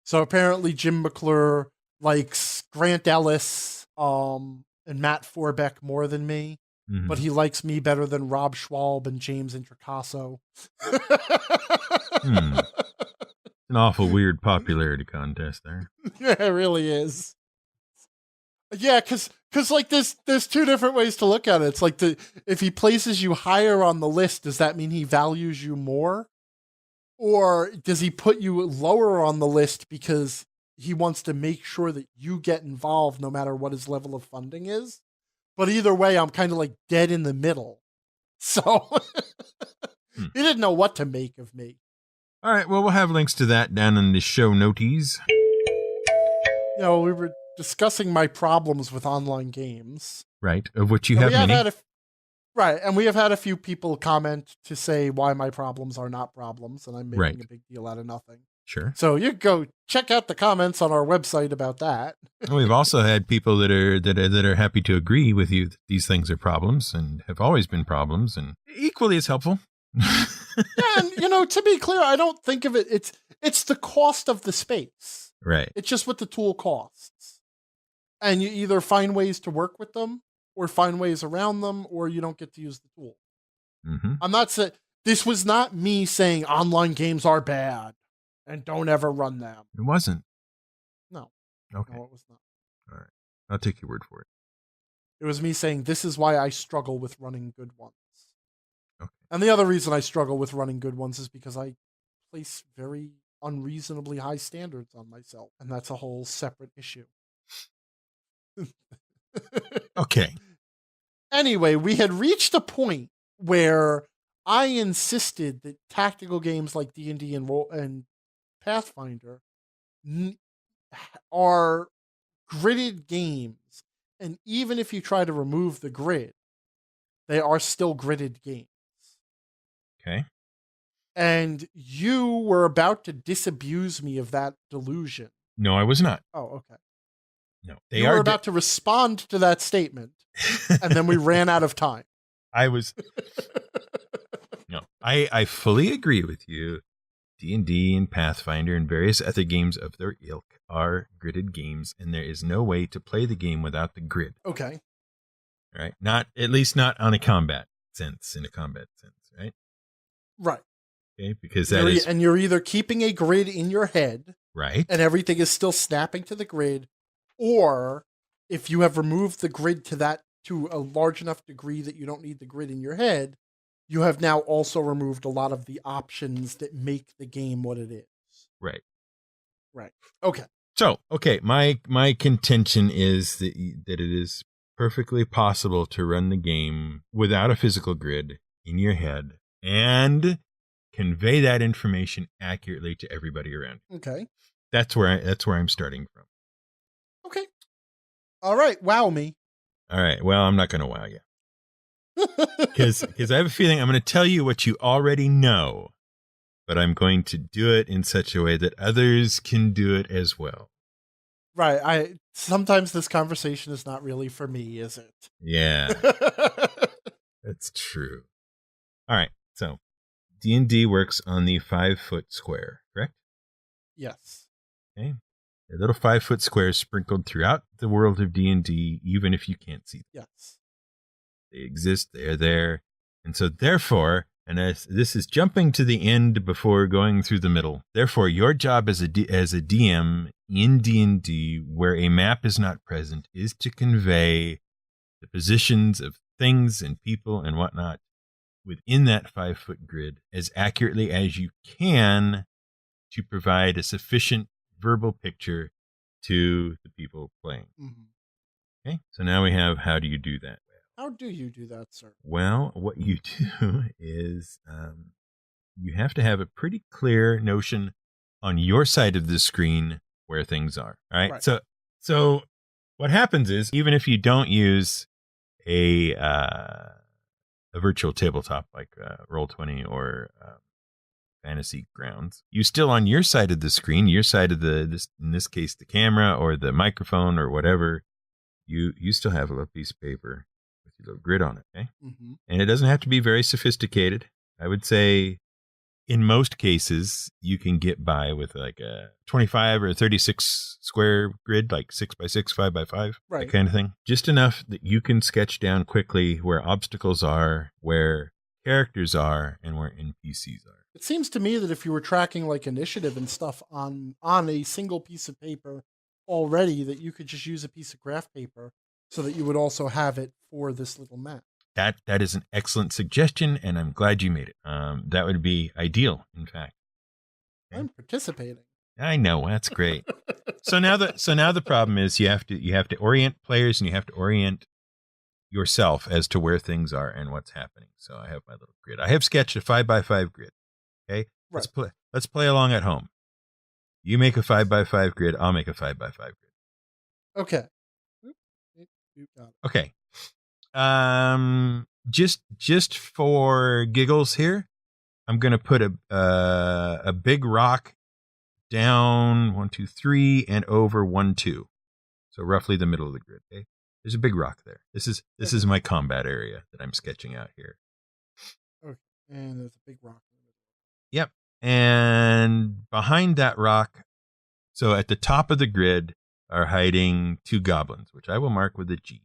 So apparently Jim McClure likes Grant Ellis and Matt Forbeck more than me, but he likes me better than Rob Schwalb and James Introcaso. An awful weird popularity contest there. Yeah, it really is. Yeah, because like there's 2 different ways to look at it. It's like, if he places you higher on the list, does that mean he values you more? Or does he put you lower on the list because he wants to make sure that you get involved no matter what his level of funding is? But either way, I'm kind of like dead in the middle. So he didn't know what to make of me. All right, well, we'll have links to that down in the show noties. We were discussing my problems with online games. Right, of which you have many. Right, and we have had a few people comment to say why my problems are not problems, and I'm making Right. a big deal out of nothing. Sure. So you go check out the comments on our website about that. We've also had people that are happy to agree with you that these things are problems and have always been problems, and equally as helpful. Yeah, and to be clear, I don't think of it. It's the cost of the space. Right. It's just what the tool costs, and you either find ways to work with them, or find ways around them, or you don't get to use the tool. Mm-hmm. I'm not saying this was not me saying online games are bad and don't ever run them. It wasn't. No. Okay. No, it was not. All right. I'll take your word for it. It was me saying this is why I struggle with running good ones. Okay. And the other reason I struggle with running good ones is because I place very unreasonably high standards on myself, and that's a whole separate issue. Okay. Anyway, we had reached a point where I insisted that tactical games like D&D and Pathfinder are gridded games, and even if you try to remove the grid, they are still gridded games. Okay. And you were about to disabuse me of that delusion. No, I was not. Oh, okay. No, You were about to respond to that statement, and then we ran out of time. I was. No, I fully agree with you. D&D and Pathfinder and various other games of their ilk are gridded games, and there is no way to play the game without the grid. Okay. Right? Not, at least not on a combat sense, right? Right. Okay, because that is... And you're either keeping a grid in your head, right, and everything is still snapping to the grid, or if you have removed the grid to a large enough degree that you don't need the grid in your head, you have now also removed a lot of the options that make the game what it is. Right. Right. Okay. So, okay, my contention is that it is perfectly possible to run the game without a physical grid in your head and convey that information accurately to everybody around you. Okay. That's where I'm starting from. Okay. All right. Wow me. All right. Well, I'm not going to wow you. Because I have a feeling I'm going to tell you what you already know, but I'm going to do it in such a way that others can do it as well. Right. Sometimes this conversation is not really for me, is it? Yeah. That's true. All right. So D&D works on the 5-foot square, correct? Yes. Okay. A little 5-foot squares sprinkled throughout the world of D&D, even if you can't see them. Yes. They exist. They're there. And so therefore, and as this is jumping to the end before going through the middle, therefore your job as a DM in D&D where a map is not present is to convey the positions of things and people and whatnot within that 5-foot grid as accurately as you can to provide a sufficient verbal picture to the people playing. Mm-hmm. Okay, so now we have, how do you do that? How do you do that, sir? Well, what you do is you have to have a pretty clear notion on your side of the screen where things are. All right. So what happens is, even if you don't use a virtual tabletop like Roll20 or Fantasy Grounds, you still on your side of the screen, your side of in this case the camera or the microphone or whatever, you still have a little piece of paper with your little grid on it. Okay. Mm-hmm. And it doesn't have to be very sophisticated. I would say in most cases, you can get by with like a 25 or 36 square grid, like 6x6, 5x5, right, that kind of thing. Just enough that you can sketch down quickly where obstacles are, where characters are, and where NPCs are. It seems to me that if you were tracking like initiative and stuff on a single piece of paper already, that you could just use a piece of graph paper so that you would also have it for this little map. That is an excellent suggestion, and I'm glad you made it. That would be ideal, in fact. Okay. I'm participating. I know, that's great. So now the problem is you have to orient players, and you have to orient yourself as to where things are and what's happening. So I have my little grid. I have sketched a 5x5 grid. Okay, right. Let's play along at home. You make a 5x5 grid. I'll make a 5x5 grid. Okay. Okay. just for giggles here, I'm going to put a big rock down 1, 2, 3 and over 1, 2. So roughly the middle of the grid. Okay? There's a big rock there. This is my combat area that I'm sketching out here. Okay. And there's a big rock in the middle. Yep. And behind that rock, so at the top of the grid are hiding 2 goblins, which I will mark with a G.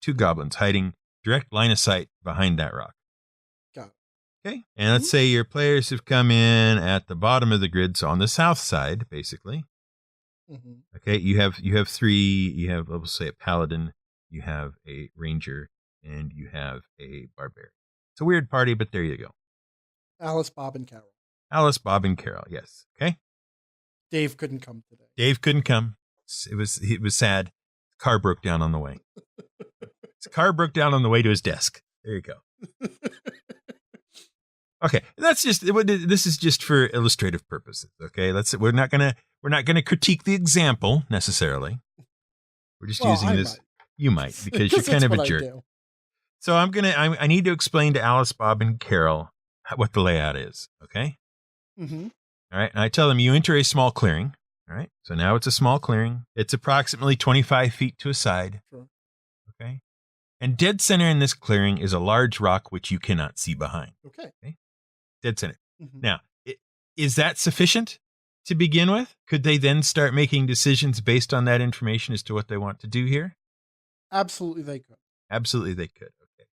2 goblins hiding direct line of sight behind that rock. Got it. Okay. And let's say your players have come in at the bottom of the grid, so on the south side, basically. Mm-hmm. Okay. You have 3. You have, let's say, a paladin. You have a ranger, and you have a barbarian. It's a weird party, but there you go. Alice, Bob, and Carol. Alice, Bob, and Carol. Yes. Okay. Dave couldn't come today. Dave couldn't come. It was sad. Car broke down on the way. His car broke down on the way to his desk. There you go. Okay, this is just for illustrative purposes. Okay, we're not gonna critique the example necessarily. We're just using this. Might. You might because you're kind of a jerk. So I need to explain to Alice, Bob, and Carol what the layout is. Okay. Mm-hmm. All right, and I tell them you enter a small clearing. All right, so now it's a small clearing. It's approximately 25 feet to a side. Sure. Okay. And dead center in this clearing is a large rock which you cannot see behind. Okay. Dead center. Mm-hmm. Now, is that sufficient to begin with? Could they then start making decisions based on that information as to what they want to do here? Absolutely, they could. Absolutely, they could. Okay.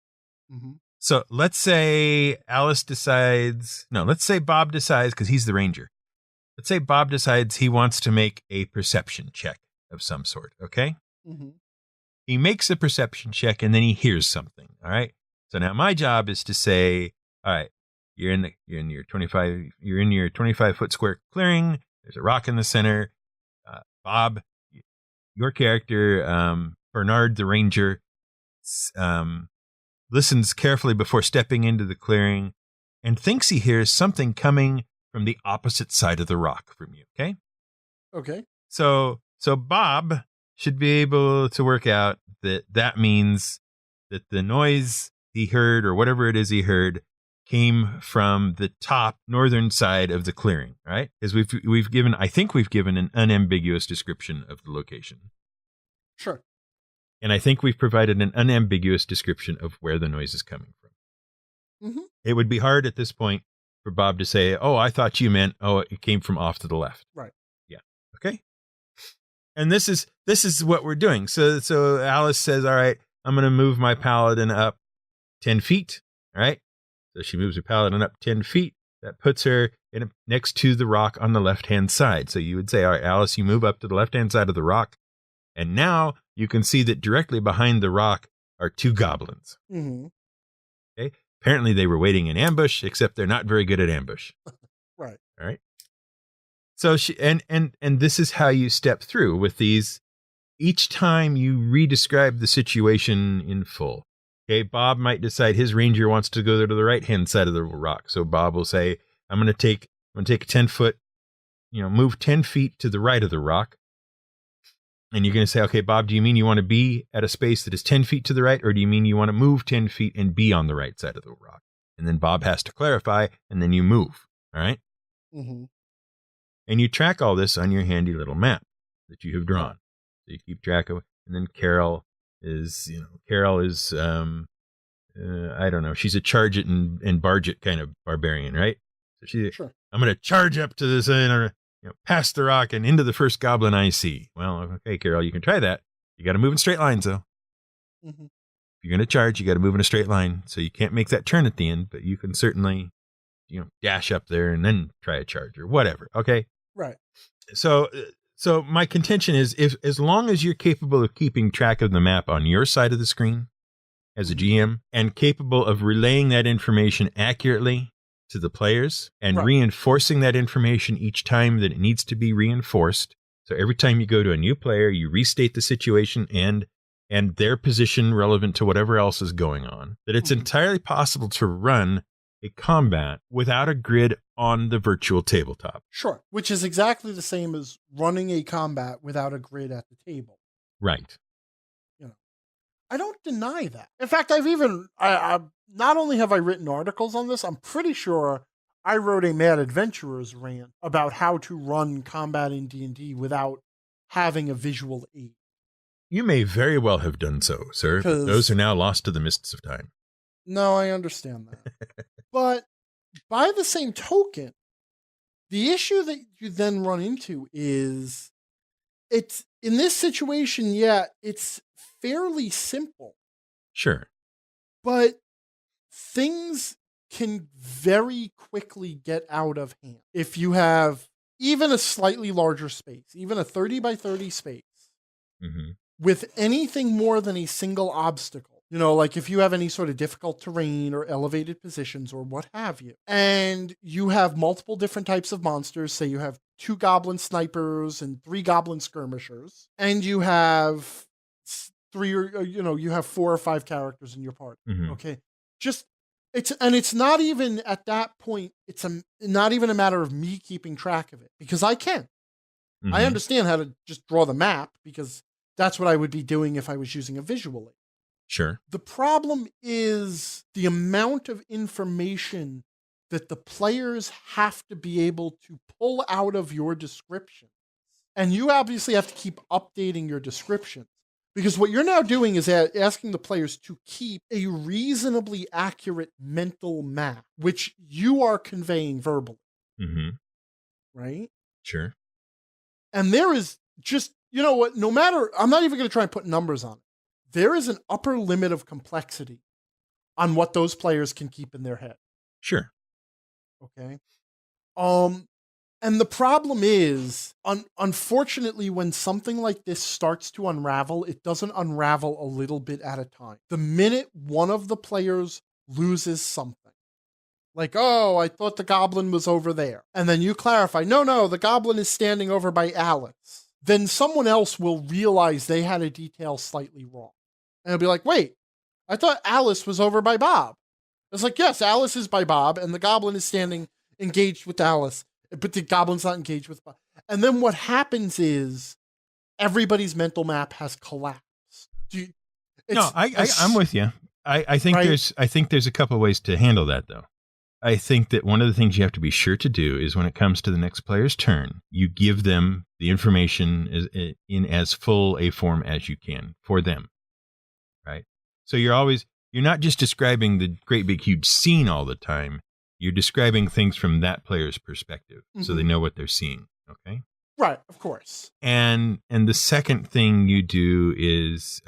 Mm-hmm. So let's say Alice decides. No, let's say Bob decides because he's the ranger. Let's say Bob decides he wants to make a perception check of some sort. Okay. Mm-hmm. He makes a perception check and then he hears something. All right. So now my job is to say, all right, you're in your 25 foot square clearing. There's a rock in the center. Bob, your character, Bernard the ranger, listens carefully before stepping into the clearing and thinks he hears something coming from the opposite side of the rock from you. Okay. Okay. So Bob should be able to work out that means that the noise he heard or whatever it is he heard came from the top northern side of the clearing, right? Because we've given an unambiguous description of the location. Sure. And I think we've provided an unambiguous description of where the noise is coming from. Mm-hmm. It would be hard at this point for Bob to say, "Oh, I thought you meant, it came from off to the left." Right. Yeah. Okay. And this is what we're doing. So Alice says, "All right, I'm going to move my paladin up 10 feet." All right. So she moves her paladin up 10 feet. That puts her next to the rock on the left-hand side. So you would say, "All right, Alice, you move up to the left-hand side of the rock." And now you can see that directly behind the rock are 2 goblins. Mm-hmm. Okay. Apparently they were waiting in ambush, except they're not very good at ambush. Right. All right. So she and this is how you step through with these. Each time you re-describe the situation in full. Okay, Bob might decide his ranger wants to go to the right-hand side of the rock. So Bob will say, I'm going to take a 10-foot, move 10 feet to the right of the rock. And you're going to say, okay, Bob, do you mean you want to be at a space that is 10 feet to the right, or do you mean you want to move 10 feet and be on the right side of the rock? And then Bob has to clarify, and then you move. All right? Mm-hmm. And you track all this on your handy little map that you have drawn. So you keep track of it. And then Carol is, I don't know, she's a charge it and barge it kind of barbarian, right? So sure. I'm going to charge up to this, past the rock and into the first goblin I see. Well, okay, Carol, you can try that. You got to move in straight lines, though. Mm-hmm. If you're going to charge, you got to move in a straight line. So you can't make that turn at the end, but you can certainly, dash up there and then try a charge or whatever. Okay. Right. So my contention is as long as you're capable of keeping track of the map on your side of the screen as a GM and capable of relaying that information accurately to the players and reinforcing that information each time that it needs to be reinforced. So every time you go to a new player, you restate the situation and their position relevant to whatever else is going on, that it's entirely possible to run a combat without a grid on the virtual tabletop. Sure. Which is exactly the same as running a combat without a grid at the table. Right. I don't deny that. In fact, I not only have I written articles on this, I'm pretty sure I wrote a Mad Adventurers rant about how to run combat in D&D without having a visual aid. You may very well have done so, sir, but those are now lost to the mists of time. No, I understand that. But by the same token, the issue that you then run into is it's in this situation, it's fairly simple. Sure. But things can very quickly get out of hand. If you have even a slightly larger space, even a 30 by 30 space, with anything more than a single obstacle, like if you have any sort of difficult terrain or elevated positions or what have you, and you have multiple different types of monsters, say you have 2 goblin snipers and 3 goblin skirmishers, and you have 3 or, you have 4 or 5 characters in your party. Okay. It's not even at that point, it's not even a matter of me keeping track of it because I can. I understand how to just draw the map because that's what I would be doing if I was using a visual aid. Sure. The problem is the amount of information that the players have to be able to pull out of your descriptions. And you obviously have to keep updating your descriptions. Because what you're now doing is asking the players to keep a reasonably accurate mental map, which you are conveying verbally. Right? Sure. And there is just, what, no matter, I'm not even going to try and put numbers on it. There is an upper limit of complexity on what those players can keep in their head. Sure. Okay. And the problem is, unfortunately, when something like this starts to unravel, it doesn't unravel a little bit at a time. The minute one of the players loses something, like, oh, I thought the goblin was over there, and then you clarify, no, the goblin is standing over by Alice, then someone else will realize they had a detail slightly wrong. And it'll be like, wait, I thought Alice was over by Bob. It's like, yes, Alice is by Bob, and the goblin is standing engaged with Alice. But the goblin's not engaged with. And then what happens is everybody's mental map has collapsed. I'm with you. I think there's a couple of ways to handle that, though. I think that one of the things you have to be sure to do is when it comes to the next player's turn, you give them the information in as full a form as you can for them. Right? So you're not just describing the great big huge scene all the time. You're describing things from that player's perspective, so they know what they're seeing. Okay, right? Of course. And the second thing you do is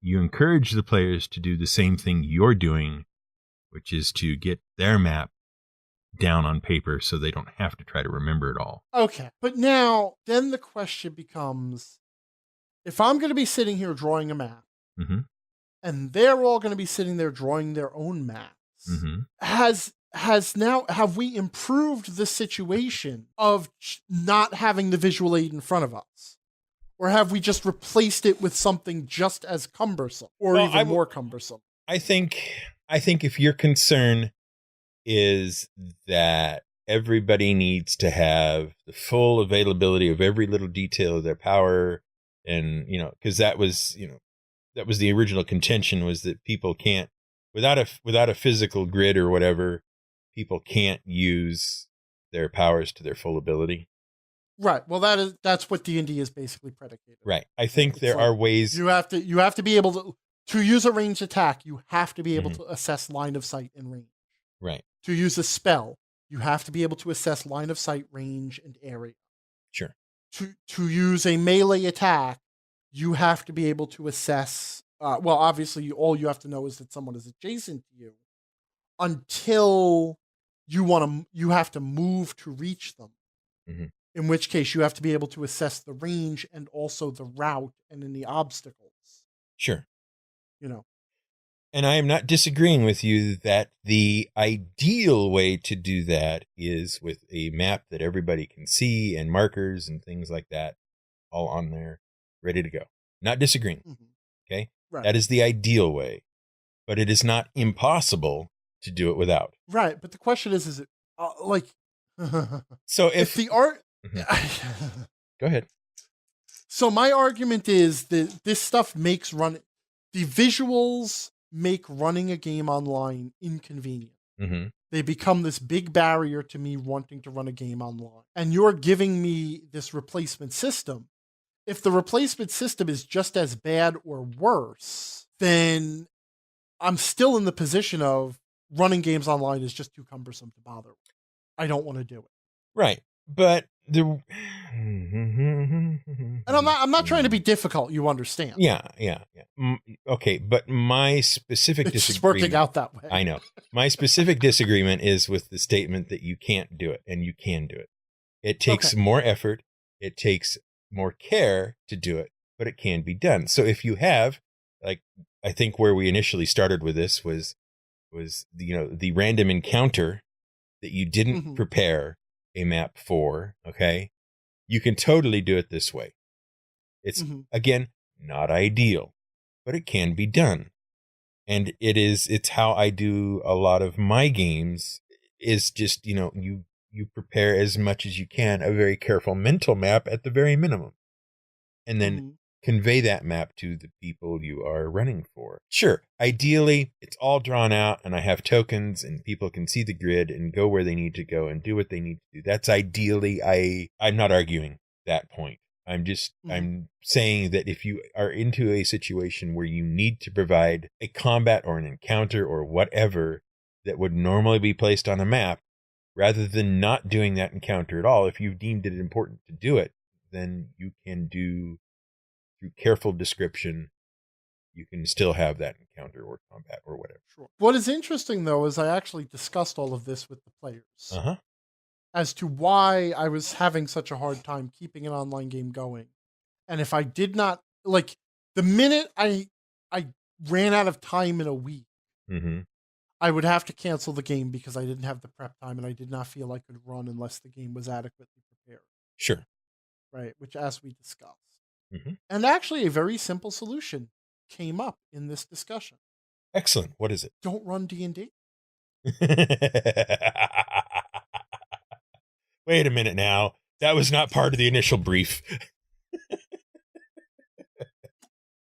you encourage the players to do the same thing you're doing, which is to get their map down on paper so they don't have to try to remember it all. Okay, but now then the question becomes: if I'm going to be sitting here drawing a map, and they're all going to be sitting there drawing their own maps, have we improved the situation of not having the visual aid in front of us? Or have we just replaced it with something just as cumbersome or even more cumbersome? I think if your concern is that everybody needs to have the full availability of every little detail of their power, and, because that was the original contention, was that people can't, without a physical grid or whatever, people can't use their powers to their full ability. Right. Well, that's what D&D is basically predicated. Right. I think there are ways you have to be able to use a ranged attack. You have to be able to assess line of sight and range. Right. To use a spell, you have to be able to assess line of sight, range, and area. Sure. To use a melee attack, you have to be able to assess. Well, obviously, all you have to know is that someone is adjacent to you. Until you have to move to reach them. In which case you have to be able to assess the range and also the route and any obstacles. Sure. And I am not disagreeing with you that the ideal way to do that is with a map that everybody can see and markers and things like that all on there, ready to go. Not disagreeing. Okay? Right. That is the ideal way. But it is not impossible to do it without. Right, but the question is it like so if the art Go ahead. So my argument is that this stuff makes running the visuals make running a game online inconvenient. Mm-hmm. They become this big barrier to me wanting to run a game online. And you're giving me this replacement system. If the replacement system is just as bad or worse, then I'm still in the position of running games online is just too cumbersome to bother with. I don't want to do it. Right. But the And I'm not trying to be difficult, you understand. Yeah. Okay, but my specific It's just disagreement, working out that way. I know. My specific disagreement is with the statement that you can't do it, and you can do it. It takes more effort, it takes more care to do it, but it can be done. So if you have, like, I think where we initially started with this was the random encounter that you didn't prepare a map for, okay? You can totally do it this way. It's, again, not ideal, but it can be done. And it's how I do a lot of my games, is just, you prepare as much as you can, a very careful mental map at the very minimum. And then convey that map to the people you are running for. Sure, ideally, it's all drawn out and I have tokens and people can see the grid and go where they need to go and do what they need to do. That's ideally, I'm not arguing that point. I'm saying that if you are into a situation where you need to provide a combat or an encounter or whatever that would normally be placed on a map, rather than not doing that encounter at all, if you've deemed it important to do it, then you can do, through careful description, you can still have that encounter or combat or whatever. Sure. What is interesting, though, is I actually discussed all of this with the players as to why I was having such a hard time keeping an online game going. And if I did not, like, the minute I ran out of time in a week, I would have to cancel the game because I didn't have the prep time and I did not feel I could run unless the game was adequately prepared. Sure. Right, which, as we discussed. And actually, a very simple solution came up in this discussion. Excellent. What is it? Don't run D&D. Wait a minute now. That was not part of the initial brief.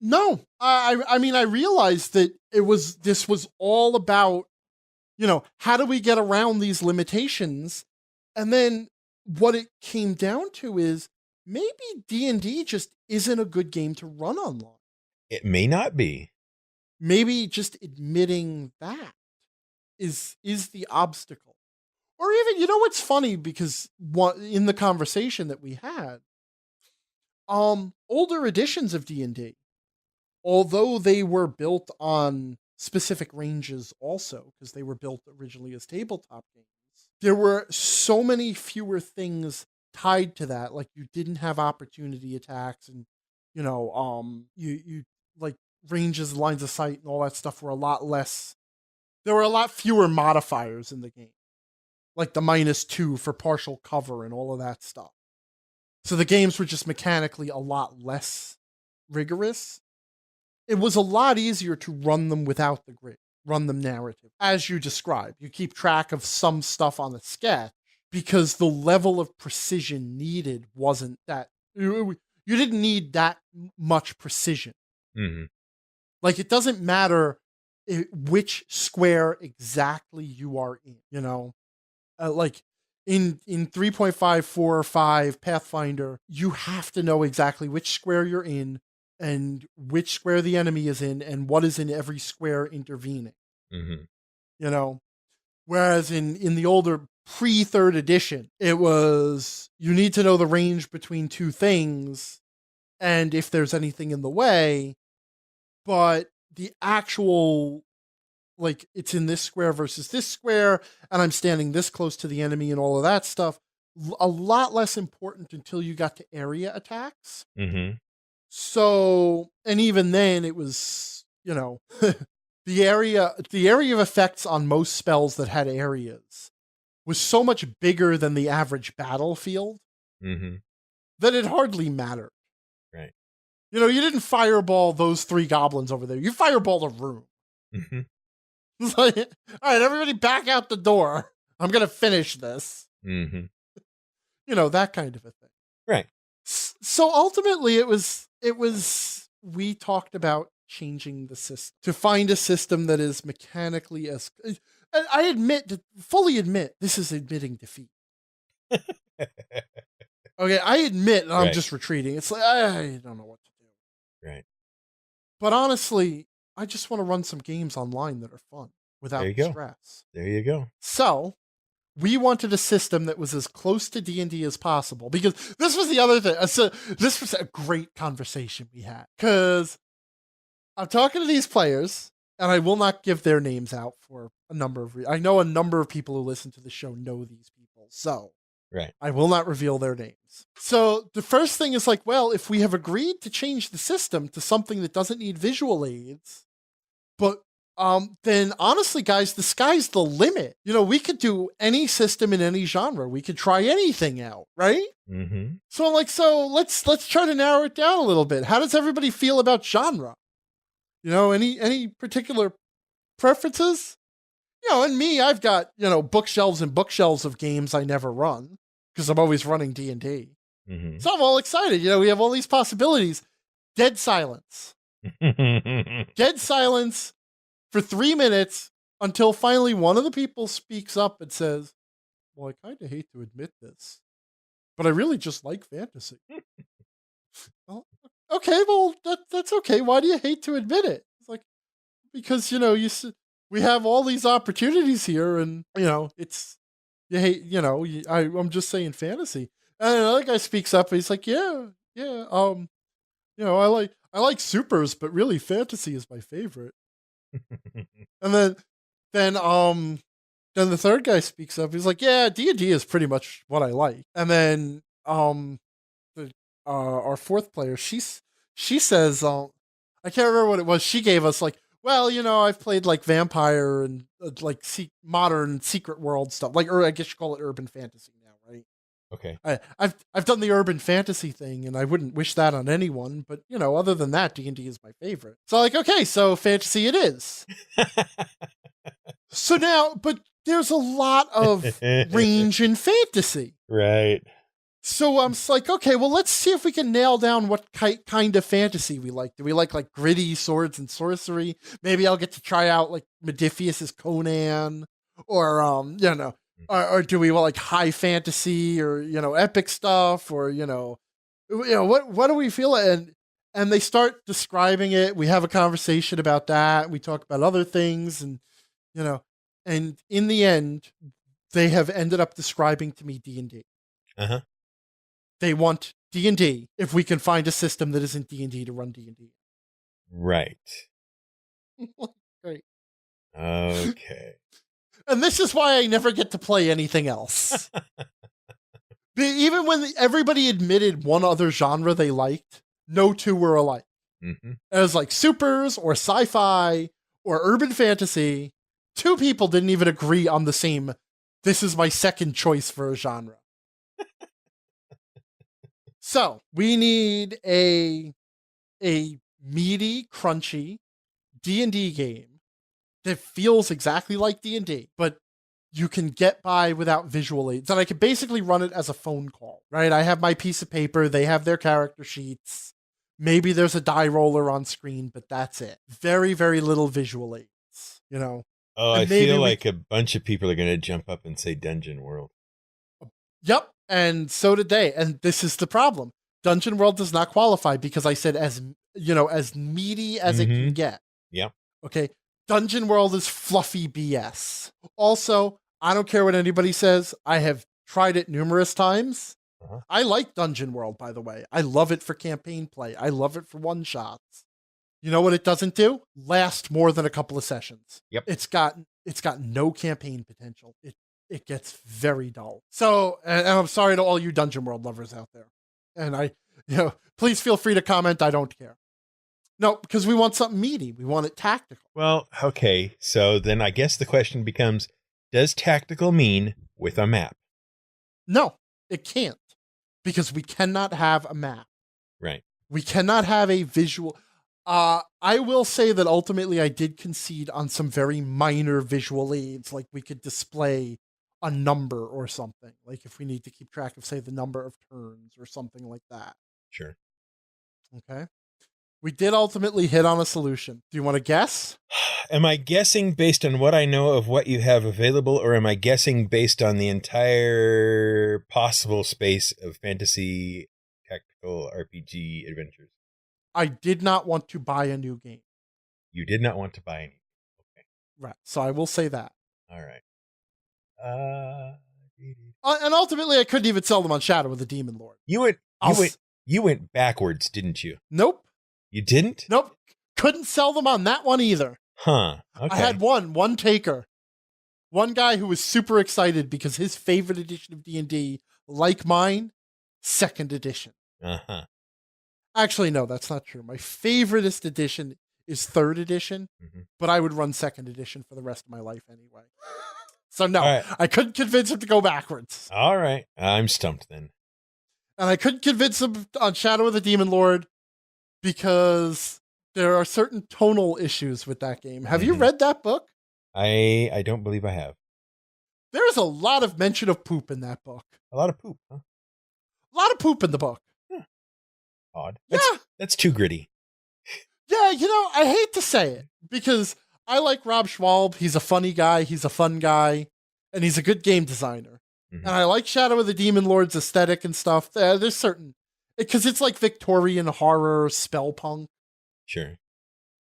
No, I mean, I realized that this was all about, how do we get around these limitations? And then what it came down to is maybe D&D just isn't a good game to run online. It may not be. Maybe just admitting that is the obstacle. Or even, what's funny, because in the conversation that we had, older editions of D&D, although they were built on specific ranges also, because they were built originally as tabletop games, there were so many fewer things tied to that. Like, you didn't have opportunity attacks, and you like ranges, lines of sight, and all that stuff were a lot less. There were a lot fewer modifiers in the game, like the -2 for partial cover and all of that stuff. So the games were just mechanically a lot less rigorous. It was a lot easier to run them without the grid, run them narrative. As you described, you keep track of some stuff on the sketch because the level of precision needed wasn't that. You didn't need that much precision. Like, it doesn't matter which square exactly you are in, like in 3.5, 4, or 5 Pathfinder, you have to know exactly which square you're in and which square the enemy is in and what is in every square intervening. Whereas in the older pre-3rd edition, it was, you need to know the range between two things and if there's anything in the way, but the actual, like, it's in this square versus this square, and I'm standing this close to the enemy and all of that stuff, a lot less important until you got to area attacks. So, and even then it was, the area of effects on most spells that had areas was so much bigger than the average battlefield that it hardly mattered. Right. You didn't fireball those 3 goblins over there. You fireballed a room. It's like, all right, everybody back out the door. I'm going to finish this. That kind of a thing. Right. So ultimately it was, we talked about changing the system, to find a system that is mechanically as. And I fully admit, this is admitting defeat. Okay, I admit I'm Right. just retreating. It's like, I don't know what to do. Right. But honestly, I just want to run some games online that are fun without There you go. stress. There you go. So we wanted a system that was as close to D&D as possible, because this was the other thing. So this was a great conversation we had, because I'm talking to these players, and I will not give their names out for a number of reasons. I know a number of people who listen to the show know these people, so Right. I will not reveal their names. So the first thing is like, well, if we have agreed to change the system to something that doesn't need visual aids, but then honestly, guys, the sky's the limit. You know, we could do any system in any genre. We could try anything out, right? Mm-hmm. So I'm like, so let's try to narrow it down a little bit. How does everybody feel about genre? You know, any particular preferences? You know, and me, I've got, you know, bookshelves and bookshelves of games I never run, because I'm always running D&D. Mm-hmm. So I'm all excited. You know, we have all these possibilities. Dead silence. Dead silence for 3 minutes, until finally one of the people speaks up and says, well, I kind of hate to admit this, but I really just like fantasy. Well, okay, well, that's okay. Why do you hate to admit it? It's like, because, you know, we have all these opportunities here, and, you know, you hate, you know, I'm just saying fantasy. And another guy speaks up, and he's like, yeah, you know, I like supers, but really fantasy is my favorite. And then the third guy speaks up. He's like, yeah, D&D is pretty much what I like. And then our fourth player, she says, I can't remember what it was. She gave us like, well, you know, I've played like vampire and like modern secret world stuff, like, or I guess you call it urban fantasy now, right? Okay. I've done the urban fantasy thing, and I wouldn't wish that on anyone. But, you know, other than that, D&D is my favorite. So like, okay, so fantasy it is. So now, but there's a lot of range in fantasy. Right. So I'm like, okay, well, let's see if we can nail down what kind of fantasy we like. Do we like gritty swords and sorcery? Maybe I'll get to try out like Modiphius's Conan, or you know, or do we want like high fantasy, or, you know, epic stuff, or, you know, what do we feel? And they start describing it. We have a conversation about that. We talk about other things, and, you know, and in the end, they have ended up describing to me D&D. Uh-huh. They want D&D if we can find a system that isn't D&D to run D&D. Right. Great. Okay. And this is why I never get to play anything else. Even when everybody admitted one other genre they liked, no two were alike. Mm-hmm. It was like supers or sci-fi or urban fantasy. Two people didn't even agree on the same, this is my second choice for a genre. So we need a meaty, crunchy D&D game that feels exactly like D&D, but you can get by without visual aids. And I can basically run it as a phone call, right? I have my piece of paper. They have their character sheets. Maybe there's a die roller on screen, but that's it. Very, very little visual aids, you know? Oh, I feel like a bunch of people are going to jump up and say Dungeon World. Yep. And so did they. And this is the problem. Dungeon World does not qualify because I said as, you know, as meaty as it can get. Yep. Okay. Dungeon World is fluffy BS. Also, I don't care what anybody says. I have tried it numerous times. Uh-huh. I like Dungeon World, by the way. I love it for campaign play. I love it for one-shots. You know what it doesn't do? Last more than a couple of sessions. Yep. It's got no campaign potential. It gets very dull. So, and I'm sorry to all you Dungeon World lovers out there. And please feel free to comment. I don't care. No, because we want something meaty. We want it tactical. Well, okay. So then I guess the question becomes, does tactical mean with a map? No, it can't. Because we cannot have a map. Right. We cannot have a visual. I will say that ultimately I did concede on some very minor visual aids, like we could display a number or something, like if we need to keep track of, say, the number of turns or something like that. Sure. Okay. We did ultimately hit on a solution. Do you want to guess? Am I guessing based on what I know of what you have available, or am I guessing based on the entire possible space of fantasy, tactical, RPG adventures? I did not want to buy a new game. You did not want to buy any. Okay. Right. So I will say that. All right. And ultimately, I couldn't even sell them on Shadow of the Demon Lord. You went backwards, didn't you? Nope. You didn't? Nope. Couldn't sell them on that one either. Huh. Okay. I had one taker. One guy who was super excited because his favorite edition of D&D, like mine, 2nd edition. Uh-huh. Actually, no, that's not true. My favoriteest edition is 3rd edition, but I would run 2nd edition for the rest of my life anyway. So no, right. I couldn't convince him to go backwards. All right. I'm stumped then. And I couldn't convince him on Shadow of the Demon Lord because there are certain tonal issues with that game. Have you read that book? I don't believe I have. There's a lot of mention of poop in that book. A lot of poop, huh? A lot of poop in the book. Odd. Yeah. That's too gritty. Yeah, I hate to say it because I like Rob Schwalb. He's a funny guy. He's a fun guy. And he's a good game designer. And I like Shadow of the Demon Lord's aesthetic and stuff. There's certain... Because it's like Victorian horror, spell punk. Sure.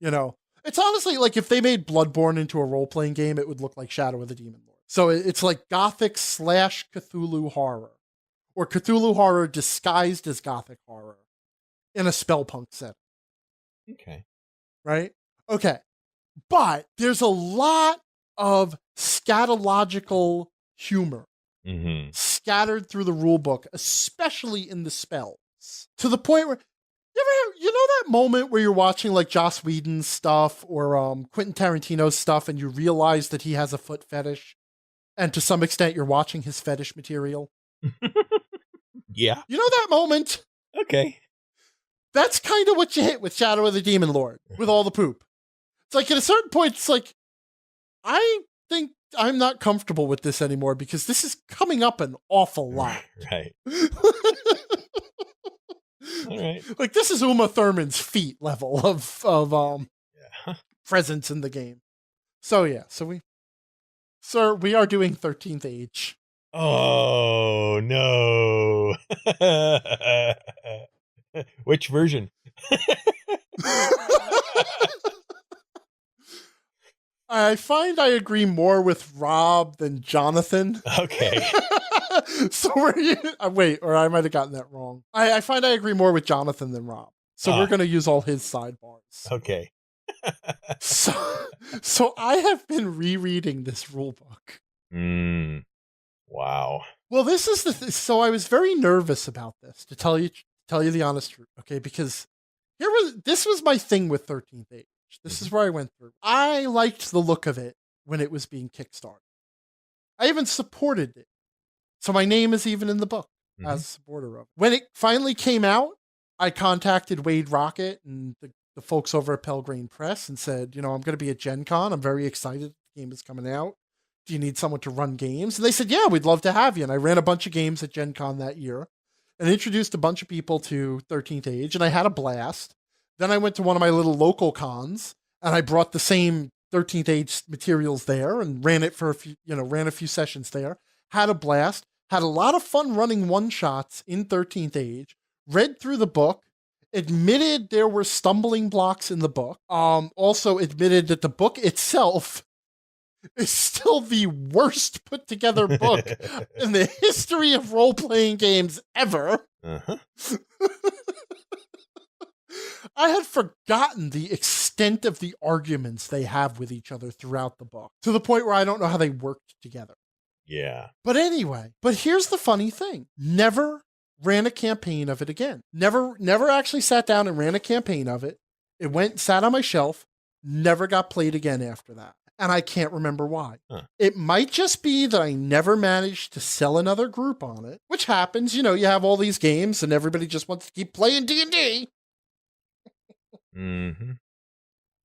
It's honestly like if they made Bloodborne into a role-playing game, it would look like Shadow of the Demon Lord. So it's like Gothic / Cthulhu horror. Or Cthulhu horror disguised as Gothic horror in a spell punk setting. Okay. Right? Okay. But there's a lot of scatological humor scattered through the rule book, especially in the spells. To the point where, you know that moment where you're watching like Joss Whedon's stuff or Quentin Tarantino's stuff and you realize that he has a foot fetish? And to some extent, you're watching his fetish material? Yeah. You know that moment? Okay. That's kind of what you hit with Shadow of the Demon Lord, with all the poop. It's like at a certain point, it's like, I think I'm not comfortable with this anymore because this is coming up an awful lot. Right. All right. Like this is Uma Thurman's feet level of presence in the game. So yeah, we are doing 13th Age. Oh no. Which version? I find I agree more with Rob than Jonathan. Okay. So wait, or I might have gotten that wrong. I find I agree more with Jonathan than Rob. So we're going to use all his sidebars. Okay. So I have been rereading this rule book. Wow. Well, this is so I was very nervous about this, to tell you the honest truth, okay? Because this was my thing with 13th Age. This is where I went through. I liked the look of it when it was being kickstarted. I even supported it. So my name is even in the book as a supporter of it. When it finally came out, I contacted Wade Rocket and the folks over at Pelgrane Press and said, I'm going to be at Gen Con. I'm very excited the game is coming out. Do you need someone to run games? And they said, yeah, we'd love to have you. And I ran a bunch of games at Gen Con that year and introduced a bunch of people to 13th Age, and I had a blast. Then I went to one of my little local cons, and I brought the same 13th Age materials there and ran it for ran a few sessions there. Had a blast. Had a lot of fun running one-shots in 13th Age. Read through the book. Admitted there were stumbling blocks in the book. Also admitted that the book itself is still the worst put together book in the history of role-playing games ever. I had forgotten the extent of the arguments they have with each other throughout the book, to the point where I don't know how they worked together. Yeah. But anyway, here's the funny thing. Never ran a campaign of it again. Never actually sat down and ran a campaign of it. It sat on my shelf, never got played again after that. And I can't remember why. It might just be that I never managed to sell another group on it, which happens. You have all these games and everybody just wants to keep playing D&D.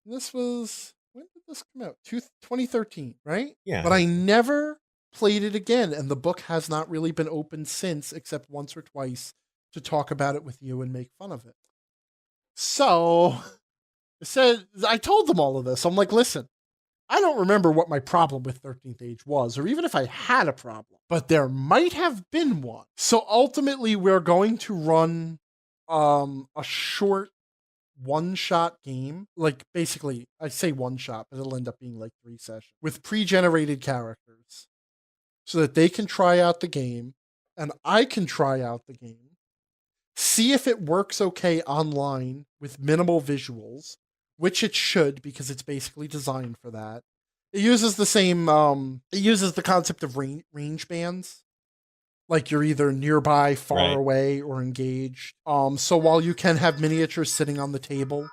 This was, when did this come out? 2013, right? Yeah. But I never played it again. And the book has not really been opened since, except once or twice to talk about it with you and make fun of it. So I told them all of this. I'm like, listen, I don't remember what my problem with 13th Age was, or even if I had a problem, but there might have been one. So ultimately, we're going to run a short one-shot game. Like, basically, I say one-shot, but it'll end up being like 3 sessions with pre-generated characters so that they can try out the game and I can try out the game, see if it works okay online with minimal visuals, which it should because it's basically designed for that. It uses the same, it uses the concept of range bands. Like you're either nearby, far Right. away, or engaged. So while you can have miniatures sitting on the table,